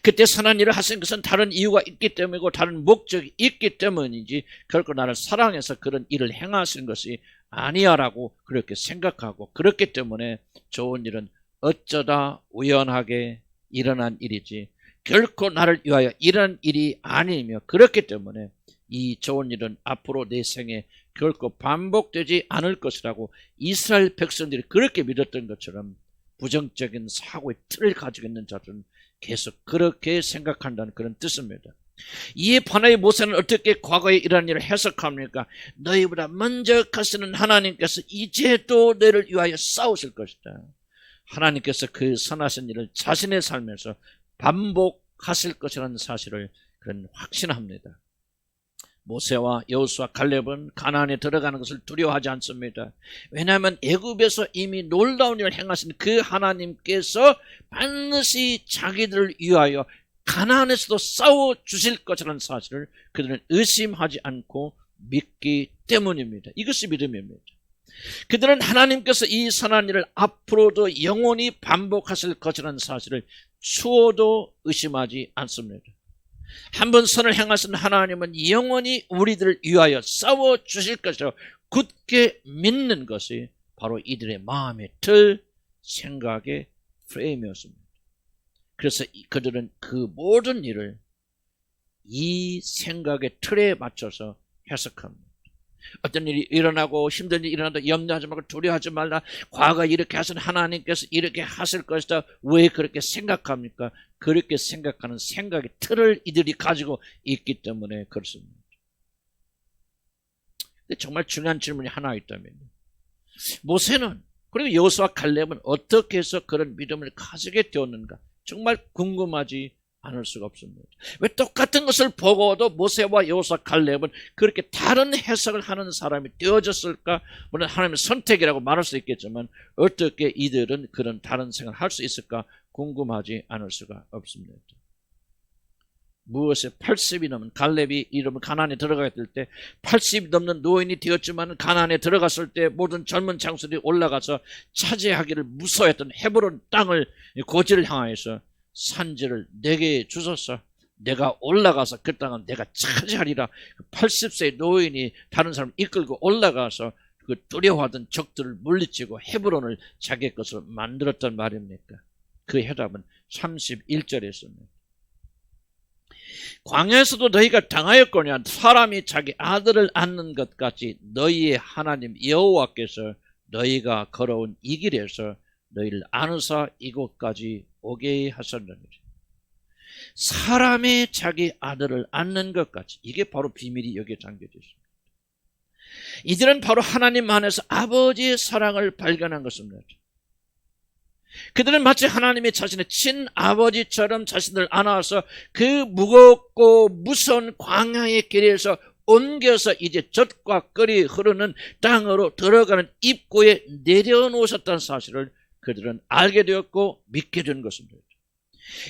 그때 선한 일을 하신 것은 다른 이유가 있기 때문이고 다른 목적이 있기 때문이지 결코 나를 사랑해서 그런 일을 행하신 것이 아니야라고 그렇게 생각하고 그렇기 때문에 좋은 일은 어쩌다 우연하게 일어난 일이지 결코 나를 위하여 일어난 일이 아니며 그렇기 때문에 이 좋은 일은 앞으로 내 생에 결코 반복되지 않을 것이라고 이스라엘 백성들이 그렇게 믿었던 것처럼 부정적인 사고의 틀을 가지고 있는 자들은 계속 그렇게 생각한다는 그런 뜻입니다. 이에 반하여 모세는 어떻게 과거에 이러한 일을 해석합니까? 너희보다 먼저 가시는 하나님께서 이제도 너희를 위하여 싸우실 것이다. 하나님께서 그 선하신 일을 자신의 삶에서 반복하실 것이라는 사실을 그런 확신합니다. 모세와 여호수아 갈렙은 가나안에 들어가는 것을 두려워하지 않습니다. 왜냐하면 애굽에서 이미 놀라운 일을 행하신 그 하나님께서 반드시 자기들을 위하여 가나안에서도 싸워주실 것이라는 사실을 그들은 의심하지 않고 믿기 때문입니다. 이것이 믿음입니다. 그들은 하나님께서 이 선한 일을 앞으로도 영원히 반복하실 것이라는 사실을 추호도 의심하지 않습니다. 한번 선을 행하신 하나님은 영원히 우리들을 위하여 싸워주실 것이라고 굳게 믿는 것이 바로 이들의 마음의 틀, 생각의 프레임이었습니다. 그래서 그들은 그 모든 일을 이 생각의 틀에 맞춰서 해석합니다. 어떤 일이 일어나고 힘든 일이 일어나도 염려하지 말고 두려워하지 말라. 과거 이렇게 하신 하나님께서 이렇게 하실 것이다. 왜 그렇게 생각합니까? 그렇게 생각하는 생각의 틀을 이들이 가지고 있기 때문에 그렇습니다. 근데 정말 중요한 질문이 하나 있다면 모세는 그리고 여호수아와 갈렙은 어떻게 해서 그런 믿음을 가지게 되었는가? 정말 궁금하지 않을 수가 없습니다. 왜 똑같은 것을 보고도 모세와 여호수아 갈렙은 그렇게 다른 해석을 하는 사람이 되어졌을까? 물론 하나님의 선택이라고 말할 수 있겠지만 어떻게 이들은 그런 다른 생각을 할 수 있을까? 궁금하지 않을 수가 없습니다. 무엇에 80이 넘은 갈렙이 이름을 가나안에 들어가게 될 때 80이 넘는 노인이 되었지만 가나안에 들어갔을 때 모든 젊은 장수들이 올라가서 차지하기를 무서워했던 헤브론 땅을 고지를 향하여서 산지를 내게 주소서, 내가 올라가서 그 땅은 내가 차지하리라. 80세의 노인이 다른 사람 이끌고 올라가서 그 두려워하던 적들을 물리치고 헤브론을 자기 것으로 만들었단 말입니까? 그 해답은 31절에 있습니다. 광야에서도 너희가 당하였거냐? 사람이 자기 아들을 낳는 것 같이 너희의 하나님 여호와께서 너희가 걸어온 이 길에서 너희를 안으사 이곳까지 오게 하셨느니라. 사람이 자기 아들을 낳는 것 같이, 이게 바로 비밀이 여기에 담겨져 있습니다. 이들은 바로 하나님 안에서 아버지의 사랑을 발견한 것입니다. 그들은 마치 하나님이 자신의 친아버지처럼 자신을 안아서 그 무겁고 무서운 광야의 길에서 옮겨서 이제 젖과 꿀이 흐르는 땅으로 들어가는 입구에 내려놓으셨다는 사실을 그들은 알게 되었고 믿게 된 것입니다.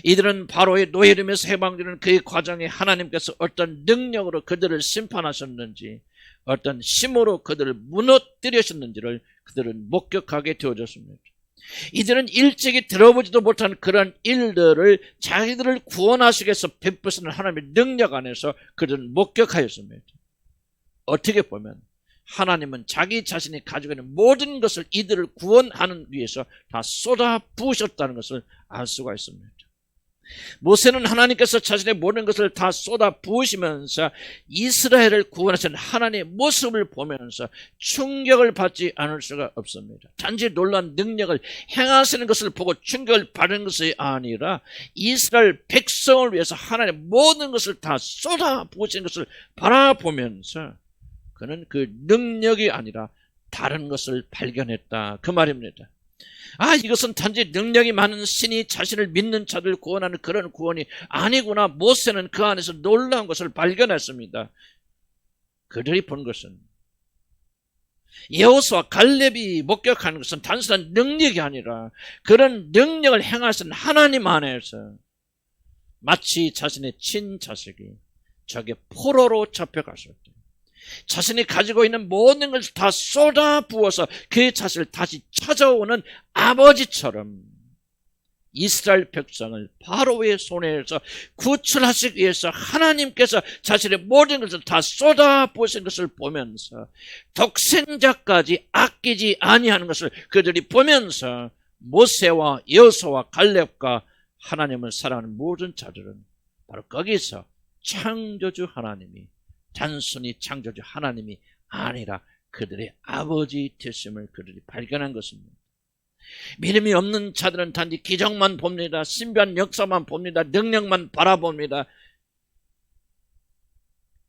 이들은 바로의 노예름에서 해방되는 그 과정에 하나님께서 어떤 능력으로 그들을 심판하셨는지, 어떤 힘으로 그들을 무너뜨리셨는지를 그들은 목격하게 되어졌습니다. 이들은 일찍이 들어보지도 못한 그런 일들을 자기들을 구원하시기 위해서 베푸시는 하나님의 능력 안에서 그들은 목격하였습니다. 어떻게 보면 하나님은 자기 자신이 가지고 있는 모든 것을 이들을 구원하는 위해서 다 쏟아 부으셨다는 것을 알 수가 있습니다. 모세는 하나님께서 자신의 모든 것을 다 쏟아 부으시면서 이스라엘을 구원하신 하나님의 모습을 보면서 충격을 받지 않을 수가 없습니다. 단지 놀라운 능력을 행하시는 것을 보고 충격을 받은 것이 아니라 이스라엘 백성을 위해서 하나님의 모든 것을 다 쏟아 부으신 것을 바라보면서 그는 그 능력이 아니라 다른 것을 발견했다, 그 말입니다. 이것은 단지 능력이 많은 신이 자신을 믿는 자들을 구원하는 그런 구원이 아니구나. 모세는 그 안에서 놀라운 것을 발견했습니다. 그들이 본 것은, 여호수아 갈렙이 목격하는 것은 단순한 능력이 아니라 그런 능력을 행하신 하나님 안에서 마치 자신의 친자식이 적의 포로로 잡혀갔을 때 자신이 가지고 있는 모든 것을 다 쏟아 부어서 그 자신을 다시 찾아오는 아버지처럼 이스라엘 백성을 바로의 손에서 구출하시기 위해서 하나님께서 자신의 모든 것을 다 쏟아 부으신 것을 보면서 독생자까지 아끼지 아니하는 것을 그들이 보면서 모세와 여호수아와 갈렙과 하나님을 사랑하는 모든 자들은 바로 거기서 창조주 하나님이 단순히 창조주 하나님이 아니라 그들의 아버지 되심을 그들이 발견한 것입니다. 믿음이 없는 자들은 단지 기적만 봅니다. 신비한 역사만 봅니다. 능력만 바라봅니다.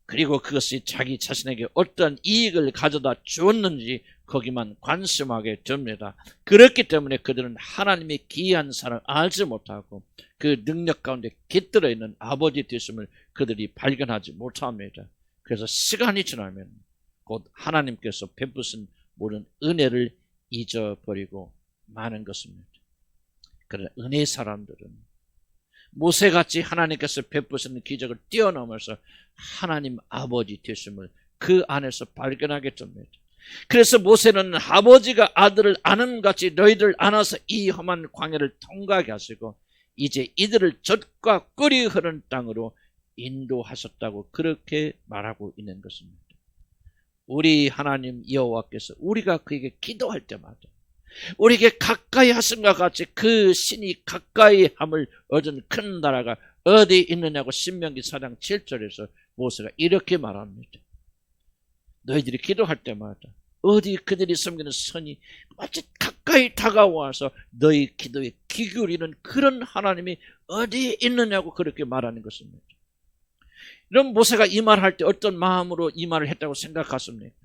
그리고 그것이 자기 자신에게 어떤 이익을 가져다 주었는지 거기만 관심하게 됩니다. 그렇기 때문에 그들은 하나님의 기이한 사랑을 알지 못하고 그 능력 가운데 깃들어 있는 아버지 되심을 그들이 발견하지 못합니다. 그래서 시간이 지나면 곧 하나님께서 베푸신 모든 은혜를 잊어버리고 마는 것입니다. 그러나 은혜의 사람들은 모세같이 하나님께서 베푸시는 기적을 뛰어넘어서 하나님 아버지 되심을 그 안에서 발견하게 됩니다. 그래서 모세는 아버지가 아들을 아는 같이 너희들 안아서 이 험한 광야를 통과하게 하시고 이제 이들을 젖과 꿀이 흐르는 땅으로 인도하셨다고 그렇게 말하고 있는 것입니다. 우리 하나님 여호와께서 우리가 그에게 기도할 때마다 우리에게 가까이 하심과 같이 그 신이 가까이 함을 얻은 큰 나라가 어디 있느냐고 신명기 4장 7절에서 모세가 이렇게 말합니다. 너희들이 기도할 때마다 어디 그들이 섬기는 선이 마치 가까이 다가와서 너희 기도에 귀 기울이는 그런 하나님이 어디 있느냐고 그렇게 말하는 것입니다. 이런 모세가 이 말할 때 어떤 마음으로 이 말을 했다고 생각하십니까?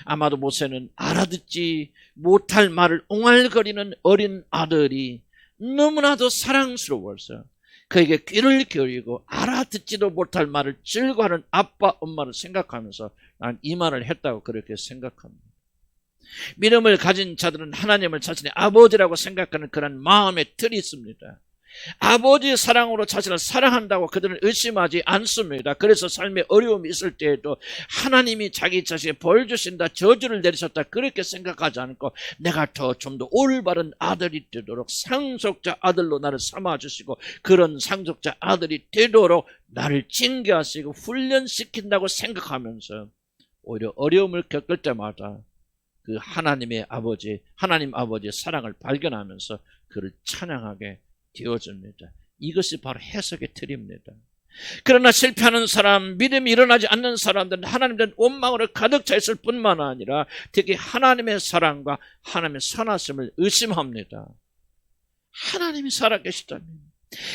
아마도 모세는 알아듣지 못할 말을 옹알거리는 어린 아들이 너무나도 사랑스러워서 그에게 귀를 기울이고 알아듣지도 못할 말을 즐거워하는 아빠 엄마를 생각하면서 난 이 말을 했다고 그렇게 생각합니다. 믿음을 가진 자들은 하나님을 자신의 아버지라고 생각하는 그런 마음의 틀이 있습니다. 아버지의 사랑으로 자신을 사랑한다고 그들은 의심하지 않습니다. 그래서 삶에 어려움이 있을 때에도 하나님이 자기 자신에 벌 주신다, 저주를 내리셨다 그렇게 생각하지 않고 내가 좀 더 올바른 아들이 되도록 상속자 아들로 나를 삼아주시고 그런 상속자 아들이 되도록 나를 징계하시고 훈련시킨다고 생각하면서 오히려 어려움을 겪을 때마다 그 하나님 아버지의 사랑을 발견하면서 그를 찬양하게 되어집니다. 이것이 바로 해석의 틀입니다. 그러나 실패하는 사람, 믿음이 일어나지 않는 사람들은 하나님에 대한 원망으로 가득 차 있을 뿐만 아니라 특히 하나님의 사랑과 하나님의 선하심을 의심합니다. 하나님이 살아계시다면,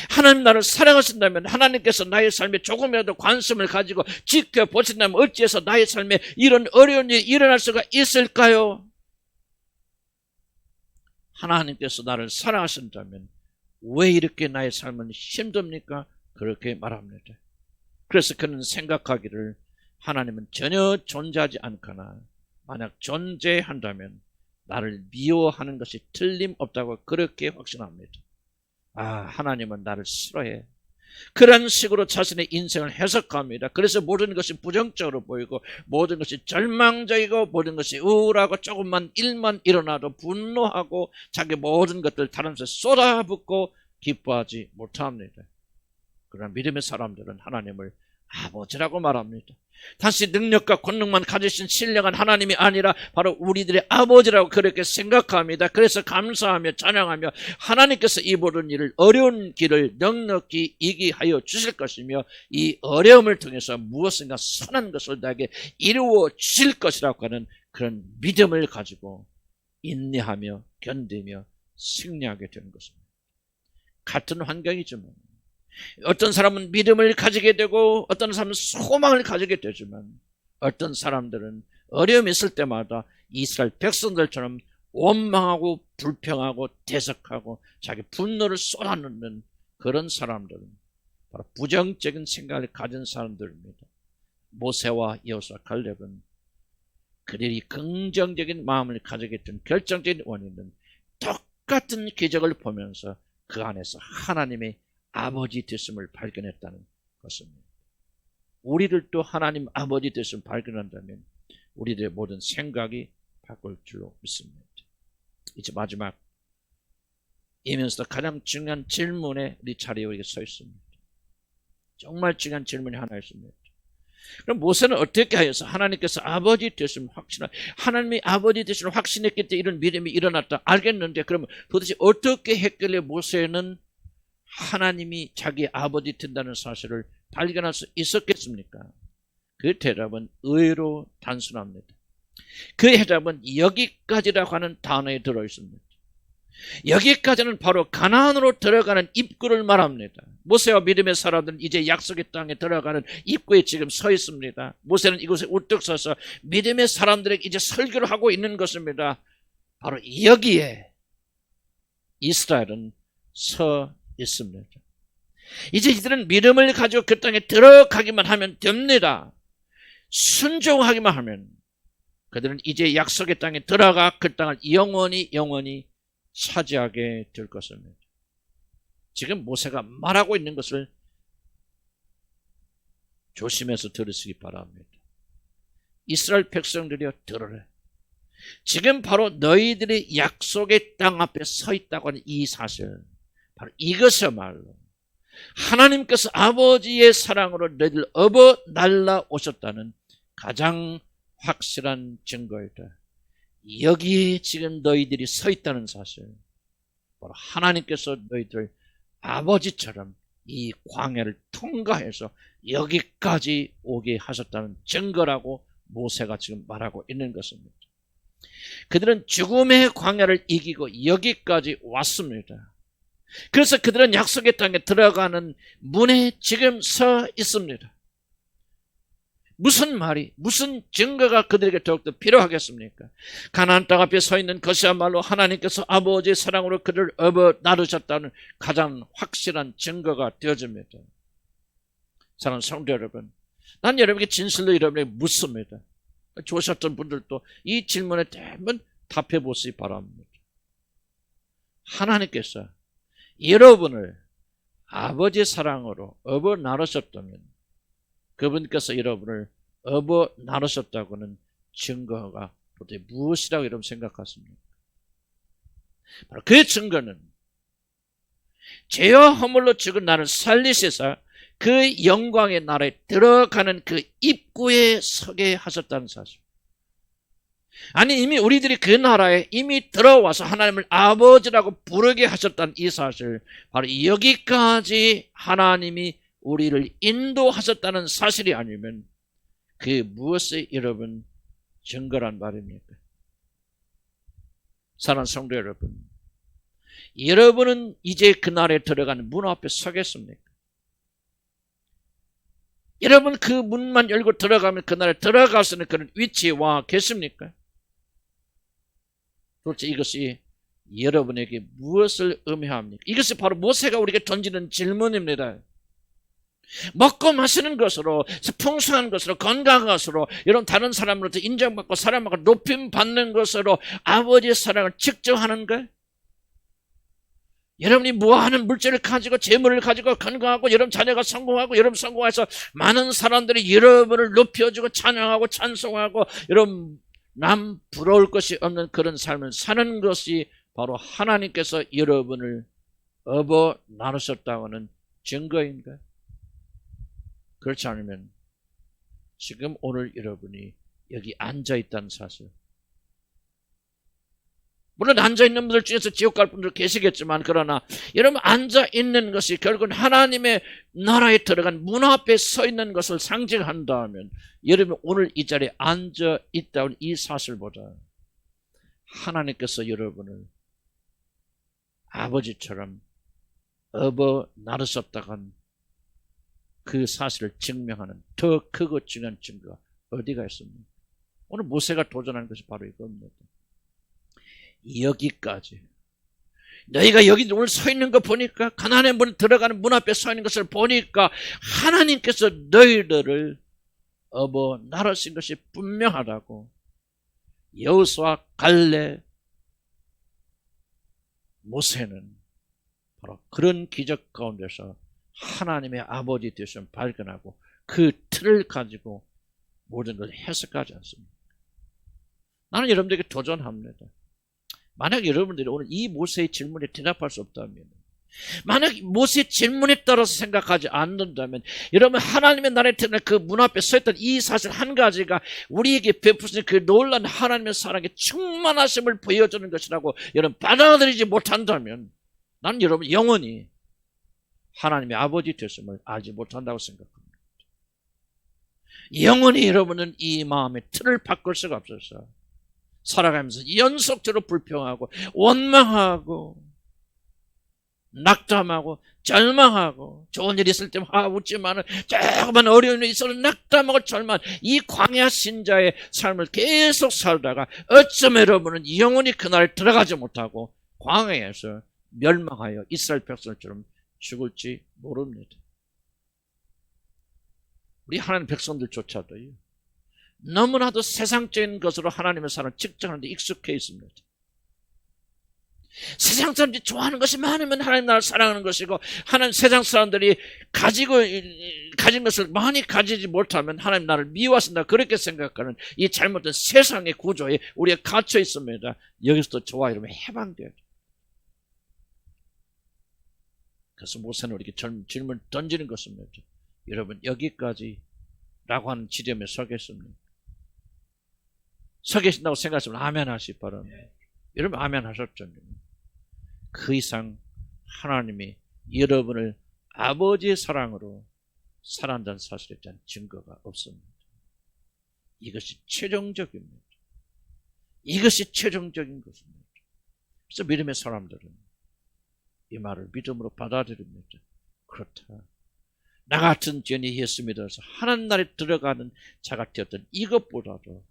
하나님 나를 사랑하신다면, 하나님께서 나의 삶에 조금이라도 관심을 가지고 지켜보신다면 어찌해서 나의 삶에 이런 어려운 일이 일어날 수가 있을까요? 하나님께서 나를 사랑하신다면 왜 이렇게 나의 삶은 힘듭니까? 그렇게 말합니다. 그래서 그는 생각하기를 하나님은 전혀 존재하지 않거나 만약 존재한다면 나를 미워하는 것이 틀림없다고 그렇게 확신합니다. 하나님은 나를 싫어해. 그런 식으로 자신의 인생을 해석합니다. 그래서 모든 것이 부정적으로 보이고 모든 것이 절망적이고 모든 것이 우울하고 조금만 일만 일어나도 분노하고 자기 모든 것들 다른 데서 쏟아붓고 기뻐하지 못합니다. 그러나 믿음의 사람들은 하나님을 아버지라고 말합니다. 다시 능력과 권능만 가지신 신령한 하나님이 아니라 바로 우리들의 아버지라고 그렇게 생각합니다. 그래서 감사하며 찬양하며 하나님께서 이 모든 일을 어려운 길을 넉넉히 이기게 하여 주실 것이며 이 어려움을 통해서 무엇인가 선한 것을 나에게 이루어 주실 것이라고 하는 그런 믿음을 가지고 인내하며 견디며 승리하게 되는 것입니다. 같은 환경이지만 어떤 사람은 믿음을 가지게 되고 어떤 사람은 소망을 가지게 되지만 어떤 사람들은 어려움이 있을 때마다 이스라엘 백성들처럼 원망하고 불평하고 대적하고 자기 분노를 쏟아놓는 그런 사람들은 바로 부정적인 생각을 가진 사람들입니다. 모세와 여호수아 갈렙은 그들이 긍정적인 마음을 가지게 된 결정적인 원인은 똑같은 기적을 보면서 그 안에서 하나님의 아버지 되심을 발견했다는 것입니다. 우리들도 하나님 아버지 되심을 발견한다면 우리들의 모든 생각이 바꿀 줄로 믿습니다. 이제 마지막 이면서 가장 중요한 질문에 우리 자리에 우리가 서 있습니다. 정말 중요한 질문이 하나 있습니다. 그럼 모세는 어떻게 하여서 하나님께서 아버지 되심을 하나님이 아버지 되심을 확신했기 때문에 이런 믿음이 일어났다 알겠는데 그러면 도대체 어떻게 했길래 모세는 하나님이 자기 아버지 된다는 사실을 발견할 수 있었겠습니까? 그 대답은 의외로 단순합니다. 그 대답은 여기까지라고 하는 단어에 들어있습니다. 여기까지는 바로 가나안으로 들어가는 입구를 말합니다. 모세와 믿음의 사람들은 이제 약속의 땅에 들어가는 입구에 지금 서 있습니다. 모세는 이곳에 우뚝 서서 믿음의 사람들에게 이제 설교를 하고 있는 것입니다. 바로 여기에 이스라엘은 서 있습니다. 이제 이들은 믿음을 가지고 그 땅에 들어가기만 하면 됩니다. 순종하기만 하면 그들은 이제 약속의 땅에 들어가 그 땅을 영원히 차지하게 될 것입니다. 지금 모세가 말하고 있는 것을 조심해서 들으시기 바랍니다. 이스라엘 백성들이여 들으래. 지금 바로 너희들이 약속의 땅 앞에 서 있다고 하는 이 사실, 바로 이것이야말로 하나님께서 아버지의 사랑으로 너희들 업어 날라오셨다는 가장 확실한 증거이다. 여기에 지금 너희들이 서 있다는 사실, 바로 하나님께서 너희들 아버지처럼 이 광야를 통과해서 여기까지 오게 하셨다는 증거라고 모세가 지금 말하고 있는 것입니다. 그들은 죽음의 광야를 이기고 여기까지 왔습니다. 그래서 그들은 약속의 땅에 들어가는 문에 지금 서 있습니다. 무슨 말이, 무슨 증거가 그들에게 더욱더 필요하겠습니까? 가나안 땅 앞에 서 있는 것이야말로 하나님께서 아버지의 사랑으로 그를 업어 나르셨다는 가장 확실한 증거가 되어집니다. 사랑하는 성도 여러분, 난 여러분에게 진실로 여러분에게 묻습니다. 좋으셨던 분들도 이 질문에 한번 답해 보시기 바랍니다. 하나님께서 여러분을 아버지의 사랑으로 업어 나르셨다면 그분께서 여러분을 업어 나누셨다고는 증거가 도대체 무엇이라고 여러분 생각하십니까? 바로 그 증거는 죄와 허물로 죽은 나를 살리셔서 그 영광의 나라에 들어가는 그 입구에 서게 하셨다는 사실. 아니 이미 우리들이 그 나라에 이미 들어와서 하나님을 아버지라고 부르게 하셨다는 이 사실, 바로 여기까지 하나님이 우리를 인도하셨다는 사실이 아니면 그게 무엇이 여러분 증거란 말입니까? 사랑하는 성도 여러분, 여러분은 이제 그날에 들어가는 문 앞에 서겠습니까? 여러분 그 문만 열고 들어가면 그날에 들어갈 수 있는 그런 위치에 와 계십니까? 도대체 이것이 여러분에게 무엇을 의미합니까? 이것이 바로 모세가 우리에게 던지는 질문입니다. 먹고 마시는 것으로, 풍성한 것으로, 건강한 것으로, 여러분 다른 사람으로부터 인정받고 사람하고 높임 받는 것으로 아버지의 사랑을 측정하는 것? 여러분이 무한한 물질을 가지고 재물을 가지고 건강하고 여러분 자녀가 성공하고 여러분 성공해서 많은 사람들이 여러분을 높여주고 찬양하고 찬송하고 여러분 남 부러울 것이 없는 그런 삶을 사는 것이 바로 하나님께서 여러분을 업어 나누셨다고 하는 증거인가? 그렇지 않으면 지금 오늘 여러분이 여기 앉아있다는 사실, 물론 앉아있는 분들 중에서 지옥 갈 분들 계시겠지만 그러나 여러분 앉아있는 것이 결국은 하나님의 나라에 들어간 문 앞에 서 있는 것을 상징한다면 여러분 오늘 이 자리에 앉아있다는 이 사실보다 하나님께서 여러분을 아버지처럼 업어 나르셨다고 한 그 사실을 증명하는 더 크고 중요한 증거가 어디가 있습니까? 오늘 모세가 도전하는 것이 바로 이겁니다. 여기까지. 너희가 여기 오늘 서 있는 거 보니까, 가나안의 문 들어가는 문 앞에 서 있는 것을 보니까 하나님께서 너희들을 업어 나르신 것이 분명하다고 여호수아, 갈렙, 모세는 바로 그런 기적 가운데서 하나님의 아버지 되심을 발견하고 그 틀을 가지고 모든 것을 해석하지 않습니다. 나는 여러분들에게 도전합니다. 만약 여러분들이 오늘 이 모세의 질문에 대답할 수 없다면, 만약 모세의 질문에 따라서 생각하지 않는다면 여러분 하나님의 나라에 들어간 그 문 앞에 서 있던 이 사실 한 가지가 우리에게 베푸신 그 놀라운 하나님의 사랑의 충만하심을 보여주는 것이라고 여러분 받아들이지 못한다면 나는 여러분 영원히 하나님의 아버지 되심을 알지 못한다고 생각합니다. 영원히 여러분은 이 마음의 틀을 바꿀 수가 없어서 살아가면서 연속적으로 불평하고 원망하고 낙담하고 절망하고, 좋은 일이 있을 때 웃지만 조금만 어려운 일이 있어도 낙담하고 절망, 이 광야 신자의 삶을 계속 살다가 어쩌면 여러분은 영원히 그날에 들어가지 못하고 광야에서 멸망하여 이스라엘 백성처럼 죽을지 모릅니다. 우리 하나님 백성들조차도요, 너무나도 세상적인 것으로 하나님의 사랑을 측정하는 데 익숙해 있습니다. 세상 사람들이 좋아하는 것이 많으면 하나님 나라를 사랑하는 것이고, 하나님 세상 사람들이 가진 것을 많이 가지지 못하면 하나님 나라를 미워하신다, 그렇게 생각하는 이 잘못된 세상의 구조에 우리가 갇혀 있습니다. 여기서도 저와 여러분이 해방돼야 돼요. 그래서 모세는 우리에게 질문을 던지는 것입니다. 여러분 여기까지 라고 하는 지점에 서 계십니까? 서 계신다고 생각하시면 아멘 하시기 바랍니다. 여러분 아멘 하셨죠? 그 이상 하나님이 여러분을 아버지의 사랑으로 사랑한다는 사실에 대한 증거가 없습니다. 이것이 최종적입니다. 이것이 최종적인 것입니다. 그래서 믿음의 사람들은 이 말을 믿음으로 받아들입니다. 그렇다. 나 같은 죄인이 예수 믿어서 하나님 나라에 들어가는 자가 되었던 이것보다도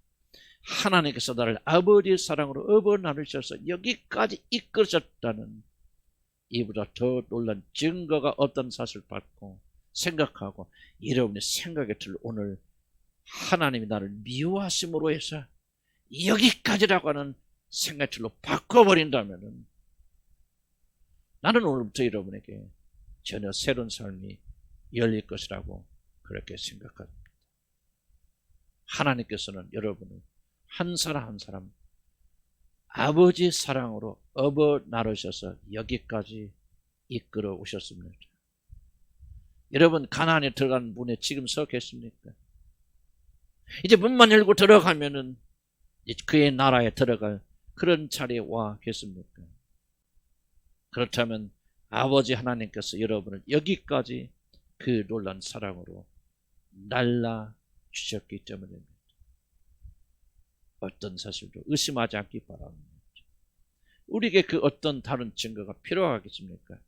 하나님께서 나를 아버지의 사랑으로 업어 나누셔서 여기까지 이끌어졌다는 이보다 더 놀란 증거가 어떤 사실을 받고 생각하고 여러분의 생각에 들 오늘 하나님이 나를 미워하심으로 해서 여기까지라고 하는 생각의 틀로 바꿔버린다면 나는 오늘부터 여러분에게 전혀 새로운 삶이 열릴 것이라고 그렇게 생각합니다. 하나님께서는 여러분을 한 사람 한 사람 아버지의 사랑으로 업어 나르셔서 여기까지 이끌어 오셨습니다. 여러분 가나안에 들어간 문에 지금 서 계십니까? 이제 문만 열고 들어가면은 그의 나라에 들어갈 그런 자리에 와 계십니까? 그렇다면 아버지 하나님께서 여러분을 여기까지 그 놀란 사랑으로 날라 주셨기 때문입니다. 어떤 사실도 의심하지 않기 바랍니다. 우리에게 그 어떤 다른 증거가 필요하겠습니까?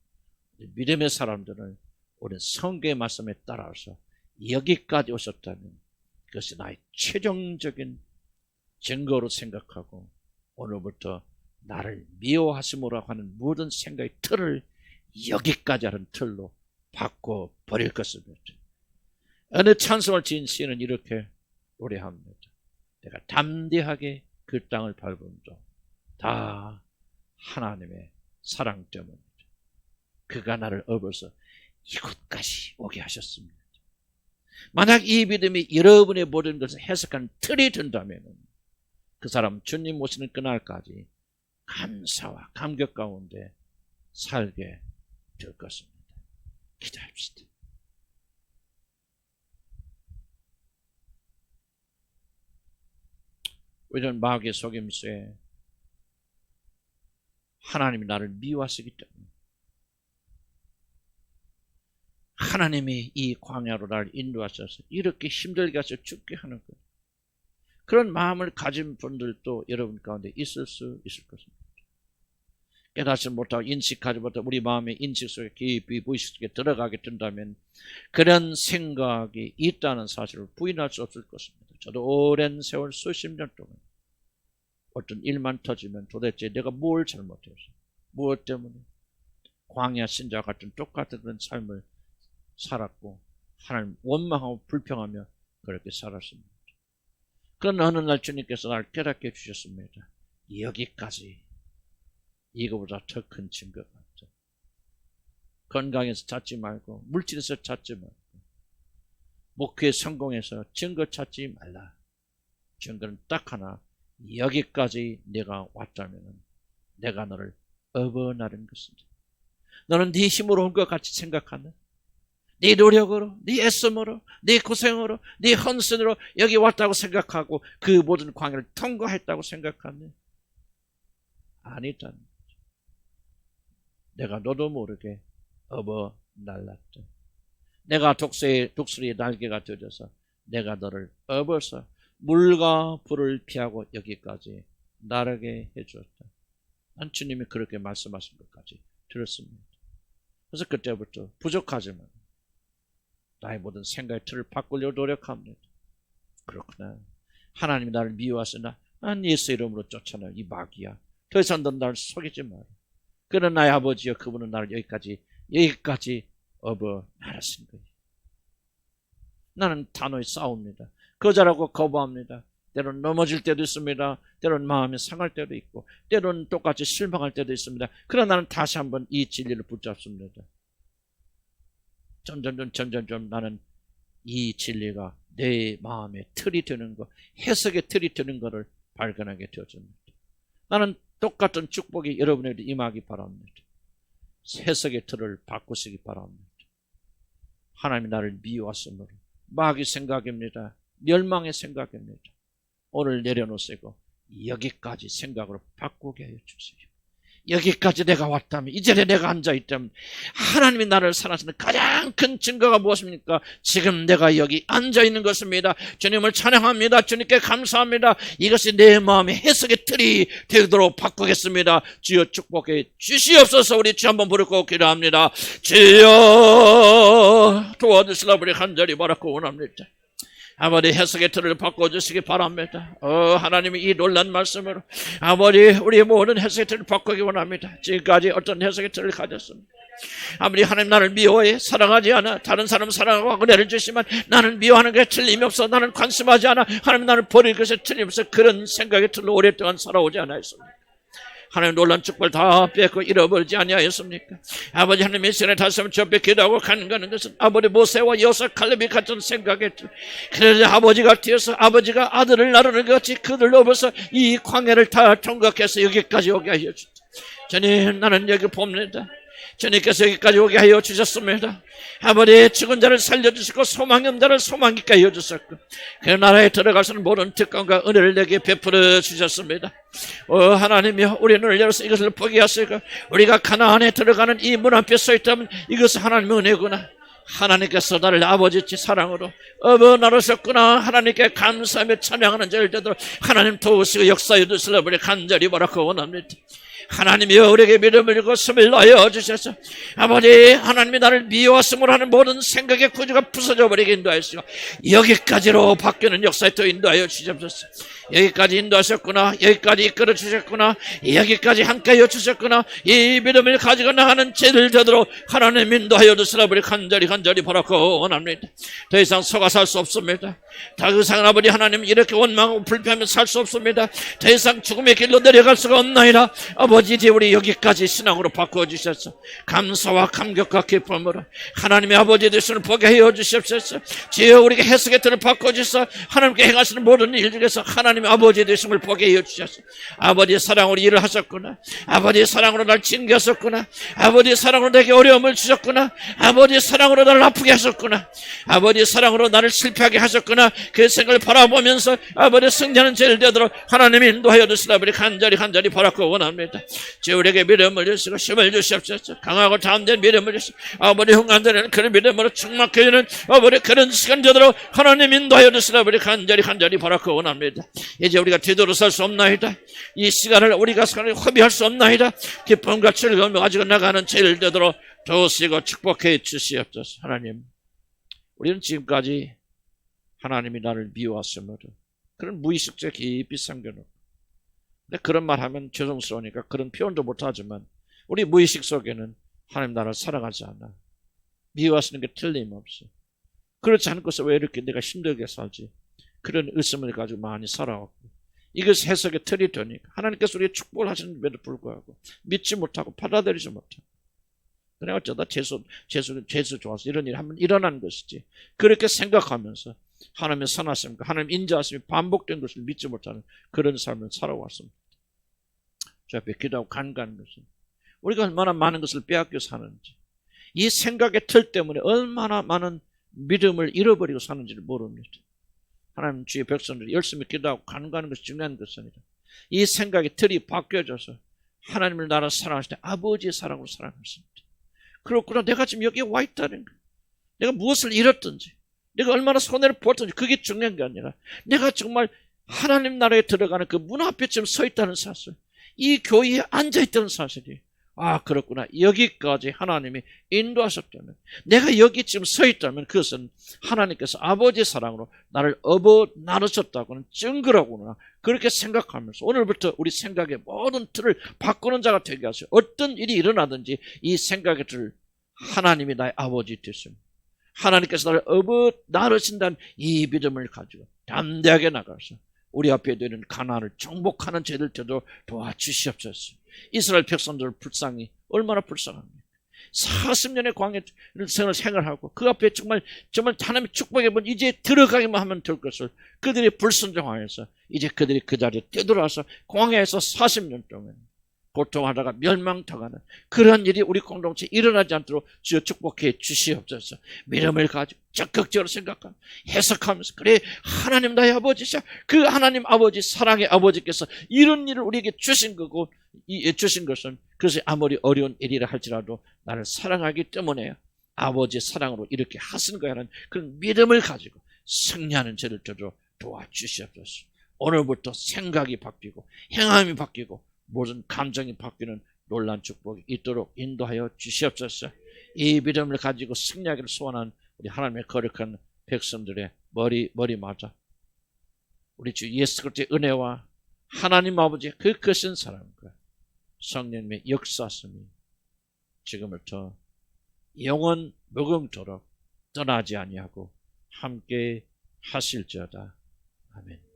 믿음의 사람들은 우리 성경의 말씀에 따라서 여기까지 오셨다면 그것이 나의 최종적인 증거로 생각하고 오늘부터 나를 미워하심으로 하는 모든 생각의 틀을 여기까지 하는 틀로 바꿔버릴 것입니다. 어느 찬송을 지은 시인은 이렇게 노래합니다. 내가 담대하게 그 땅을 밟음도 다 하나님의 사랑 때문입니다. 그가 나를 업어서 이곳까지 오게 하셨습니다. 만약 이 믿음이 여러분의 모든 것을 해석하는 틀이 된다면 그 사람 주님 오시는 그날까지 감사와 감격 가운데 살게 될 것입니다. 기도합시다. 이런 마귀의 속임수에 하나님이 나를 미워하시기 때문에 하나님이 이 광야로 나를 인도하셔서 이렇게 힘들게 하셔 죽게 하는 거예요. 그런 마음을 가진 분들도 여러분 가운데 있을 수 있을 것입니다. 깨닫지 못하고 인식하지 못하고 우리 마음의 인식 속에 깊이 무의식 속에 들어가게 된다면 그런 생각이 있다는 사실을 부인할 수 없을 것입니다. 저도 오랜 세월 수십 년 동안 어떤 일만 터지면 도대체 내가 뭘 잘못해서 무엇 때문에 광야 신자 같은 똑같은 그런 삶을 살았고 하나님 원망하고 불평하며 그렇게 살았습니다. 그런 어느 날 주님께서 나를 깨닫게 해주셨습니다. 여기까지 이거보다 더 큰 증거가 없죠. 건강에서 찾지 말고 물질에서 찾지 말고 목회에 성공해서 증거 찾지 말라. 증거는 딱 하나. 여기까지 내가 왔다면 내가 너를 업어나른 것입니다. 너는 네 힘으로 온 것 같이 생각하는 네 노력으로, 네 애씀으로, 네 고생으로, 네 헌신으로 여기 왔다고 생각하고 그 모든 광야를 통과했다고 생각하네. 아니다는 거죠. 내가 너도 모르게 업어 날랐다. 내가 독수리의 날개가 되어서 내가 너를 업어서 물과 불을 피하고 여기까지 나르게 해주었다. 난 주님이 그렇게 말씀하신 것까지 들었습니다. 그래서 그때부터 부족하지만 나의 모든 생각의 틀을 바꾸려고 노력합니다. 그렇구나. 하나님이 나를 미워하시나 난 예수 이름으로 쫓아내. 이 마귀야. 더 이상 넌 나를 속이지 마라. 그는 나의 아버지여 그분은 나를 여기까지 업어 나르신 거예요. 나는 단호히 싸웁니다. 거절하고 거부합니다. 때로는 넘어질 때도 있습니다. 때로는 마음이 상할 때도 있고 때로는 똑같이 실망할 때도 있습니다. 그러나 나는 다시 한번 이 진리를 붙잡습니다. 점점 나는 이 진리가 내 마음의 틀이 되는 것, 해석의 틀이 되는 것을 발견하게 되어집니다. 나는 똑같은 축복이 여러분에게 임하기 바랍니다. 해석의 틀을 바꾸시기 바랍니다. 하나님이 나를 미워하심으로 마귀 생각입니다. 멸망의 생각입니다. 오늘 내려놓으시고 여기까지 생각으로 바꾸게 하여 주세요. 여기까지 내가 왔다면, 이 자리에 내가 앉아있다면 하나님이 나를 사랑하시는 가장 큰 증거가 무엇입니까? 지금 내가 여기 앉아있는 것입니다. 주님을 찬양합니다. 주님께 감사합니다. 이것이 내 마음의 해석의 틀이 되도록 바꾸겠습니다. 주여 축복해 주시옵소서. 우리 주 한번 부르고 기도합니다. 주여 도와주시라 우리 간절히 바라고 원합니다. 아버지 해석의 틀을 바꿔주시기 바랍니다. 하나님이 이 놀란 말씀으로 아버지 우리 모든 해석의 틀을 바꾸기 원합니다. 지금까지 어떤 해석의 틀을 가졌습니다. 아버지 하나님 나를 미워해 사랑하지 않아. 다른 사람 사랑하고 은혜를 주시면 나는 미워하는 게 틀림이 없어. 나는 관심하지 않아. 하나님 나를 버릴 것이 틀림없어. 그런 생각의 틀로 오랫동안 살아오지 않았습니다. 하나님 놀란 축복을 다 뺏고 잃어버리지 아니하였습니까? 아버지 하나님의 시간에 다시 한번 접해 기도하고 가는 것은 아버지 모세와 여호수아 칼렙이 같은 생각에 그래서 아버지가 뒤에서 아버지가 아들을 나르는 것 같이 그들 넘어서 이 광야를 다 통과해서 여기까지 오게 하여 주시옵소서. 주님 나는 여기 봅니다. 주님께서 여기까지 오게 하여 주셨습니다. 아버지 죽은 자를 살려주시고 소망이 없는 자를 소망 있게 하여 주셨고 그 나라에 들어가서는 모든 특권과 은혜를 내게 베풀어 주셨습니다. 하나님이여 우리 눈을 열어서 이것을 보게 하시고 우리가 가나안에 들어가는 이 문 앞에 서 있다면 이것은 하나님의 은혜구나. 하나님께서 나를 아버지의 사랑으로 나누셨구나. 하나님께 감사하며 찬양하는 자를 되도록 하나님 도우시고 역사해 주시려 우리 간절히 바라고 원합니다. 하나님이여 우리에게 믿음을 주고 숨을 넣어 주셔서 아버지 하나님이 나를 미워하심으로 하는 모든 생각의 구조가 부서져 버리게 인도하시고 여기까지로 바뀌는 역사에 또 인도하여 주시옵소서. 여기까지 인도하셨구나. 여기까지 이끌어 주셨구나. 여기까지 함께하여 주셨구나. 이 믿음을 가지고 나가는 죄를 되도록 하나님 인도하여 주시라 우리 간절히 바라고 원합니다. 더 이상 속아 살 수 없습니다. 더 이상 아버지 하나님 이렇게 원망하고 불평하며 살 수 없습니다. 더 이상 죽음의 길로 내려갈 수가 없나이다. 아버지 이제 우리 여기까지 신앙으로 바꿔주셔서 감사와 감격과 기쁨으로 하나님의 아버지 되시는 보게 하여 주시옵소서. 주여 우리가 해석의 틀을 바꿔주셔서 하나님께 행하시는 모든 일 중에서 하나님의 아버지 되심을 보게 해여 주셔서 아버지의 사랑으로 일을 하셨구나. 아버지의 사랑으로 날 징계하셨구나. 아버지의 사랑으로 내게 어려움을 주셨구나. 아버지의 사랑으로 나를 아프게 하셨구나. 아버지의 사랑으로 나를 실패하게 하셨구나. 그 생각을 바라보면서 아버지의 승리하는 죄를 되도록 하나님이 인도하여 주시라 우리 간절히 바라고 원합니다. 주 우리에게 믿음을 주시고 힘을 주시옵소서. 강하고 담대한 믿음을 주시고 아버지 흥한되는 그런 믿음으로 충만케 되는 아버지 그런 시간 되도록 하나님 인도하여 주시라 우리 간절히 바라고 원합니다. 이제 우리가 뒤돌아설 수 없나이다. 이 시간을 우리가 허비할 수 없나이다. 기쁨과 즐거움을 가지고 나가는 죄를 되도록 도우시고 축복해 주시옵소서. 하나님 우리는 지금까지 하나님이 나를 미워하심으로 그런 무의식적 깊이 삼겨놓고 근데 그런 말 하면 죄송스러우니까 그런 표현도 못하지만 우리 무의식 속에는 하나님 나를 사랑하지 않아. 미워하시는 게 틀림없어. 그렇지 않고서 왜 이렇게 내가 힘들게 살지? 그런 의심을 가지고 많이 살아왔고 이것이 해석의 틀이 되니까 하나님께서 우리의 축복을 하시는데도 불구하고 믿지 못하고 받아들이지 못하고 그래 어쩌다 재수 좋아서 이런 일이 한번 일어난 것이지 그렇게 생각하면서 하나님의 선하심과 하나님 인자하심이 반복된 것을 믿지 못하는 그런 삶을 살아왔습니다. 저 앞에 기도하고 간과하는 것은 우리가 얼마나 많은 것을 빼앗겨 사는지 이 생각의 틀 때문에 얼마나 많은 믿음을 잃어버리고 사는지를 모릅니다. 하나님 주의 백성들이 열심히 기도하고 간과하는 것이 중요한 것입니다. 이 생각의 틀이 바뀌어져서 하나님을 나를 사랑하실 때 아버지의 사랑으로 사랑하십니다. 그렇구나. 내가 지금 여기에 와 있다는 거야. 내가 무엇을 잃었든지 내가 얼마나 손해를 보았든지 그게 중요한 게 아니라 내가 정말 하나님 나라에 들어가는 그 문 앞에 지금 서 있다는 사실 이 교회에 앉아있다는 사실이 그렇구나. 여기까지 하나님이 인도하셨다면 내가 여기 지금 서 있다면 그것은 하나님께서 아버지의 사랑으로 나를 나누셨다고는 증거라구나. 그렇게 생각하면서 오늘부터 우리 생각의 모든 틀을 바꾸는 자가 되게 하세요. 어떤 일이 일어나든지 이 생각의 틀을 하나님이 나의 아버지 되십니다. 하나님께서 나를 나누신다는 이 믿음을 가지고 담대하게 나가서 우리 앞에 되는 가나안을 정복하는 죄를 때도 도와주시옵소서. 이스라엘 백성들 불쌍히 얼마나 불쌍합니까? 40년의 광야 생활하고 그 앞에 정말 하나님의 축복의 문 이제 들어가기만 하면 될 것을 그들이 불순종하여서 이제 그들이 그 자리에 되돌아와서 광야에서 40년 동안 고통하다가 멸망당하는 그런 일이 우리 공동체에 일어나지 않도록 주여 축복해 주시옵소서. 믿음을 가지고 적극적으로 생각하며 해석하면서 그래 하나님 나의 아버지시야. 그 하나님 아버지 사랑의 아버지께서 이런 일을 우리에게 주신 거고 주신 것은 그것이 아무리 어려운 일이라 할지라도 나를 사랑하기 때문에 아버지의 사랑으로 이렇게 하신 거야라는 그런 믿음을 가지고 승리하는 저를 저도 도와주시옵소서. 오늘부터 생각이 바뀌고 행함이 바뀌고 모든 감정이 바뀌는 놀라운 축복이 있도록 인도하여 주시옵소서. 이 믿음을 가지고 승리하기를 소원한 우리 하나님의 거룩한 백성들의 머리마다 우리 주 예수 그리스도의 은혜와 하나님 아버지의 그 크신 사랑과 성령님의 역사심이 지금부터 영원 무궁토록 떠나지 아니하고 함께 하실지어다. 아멘.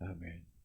아멘.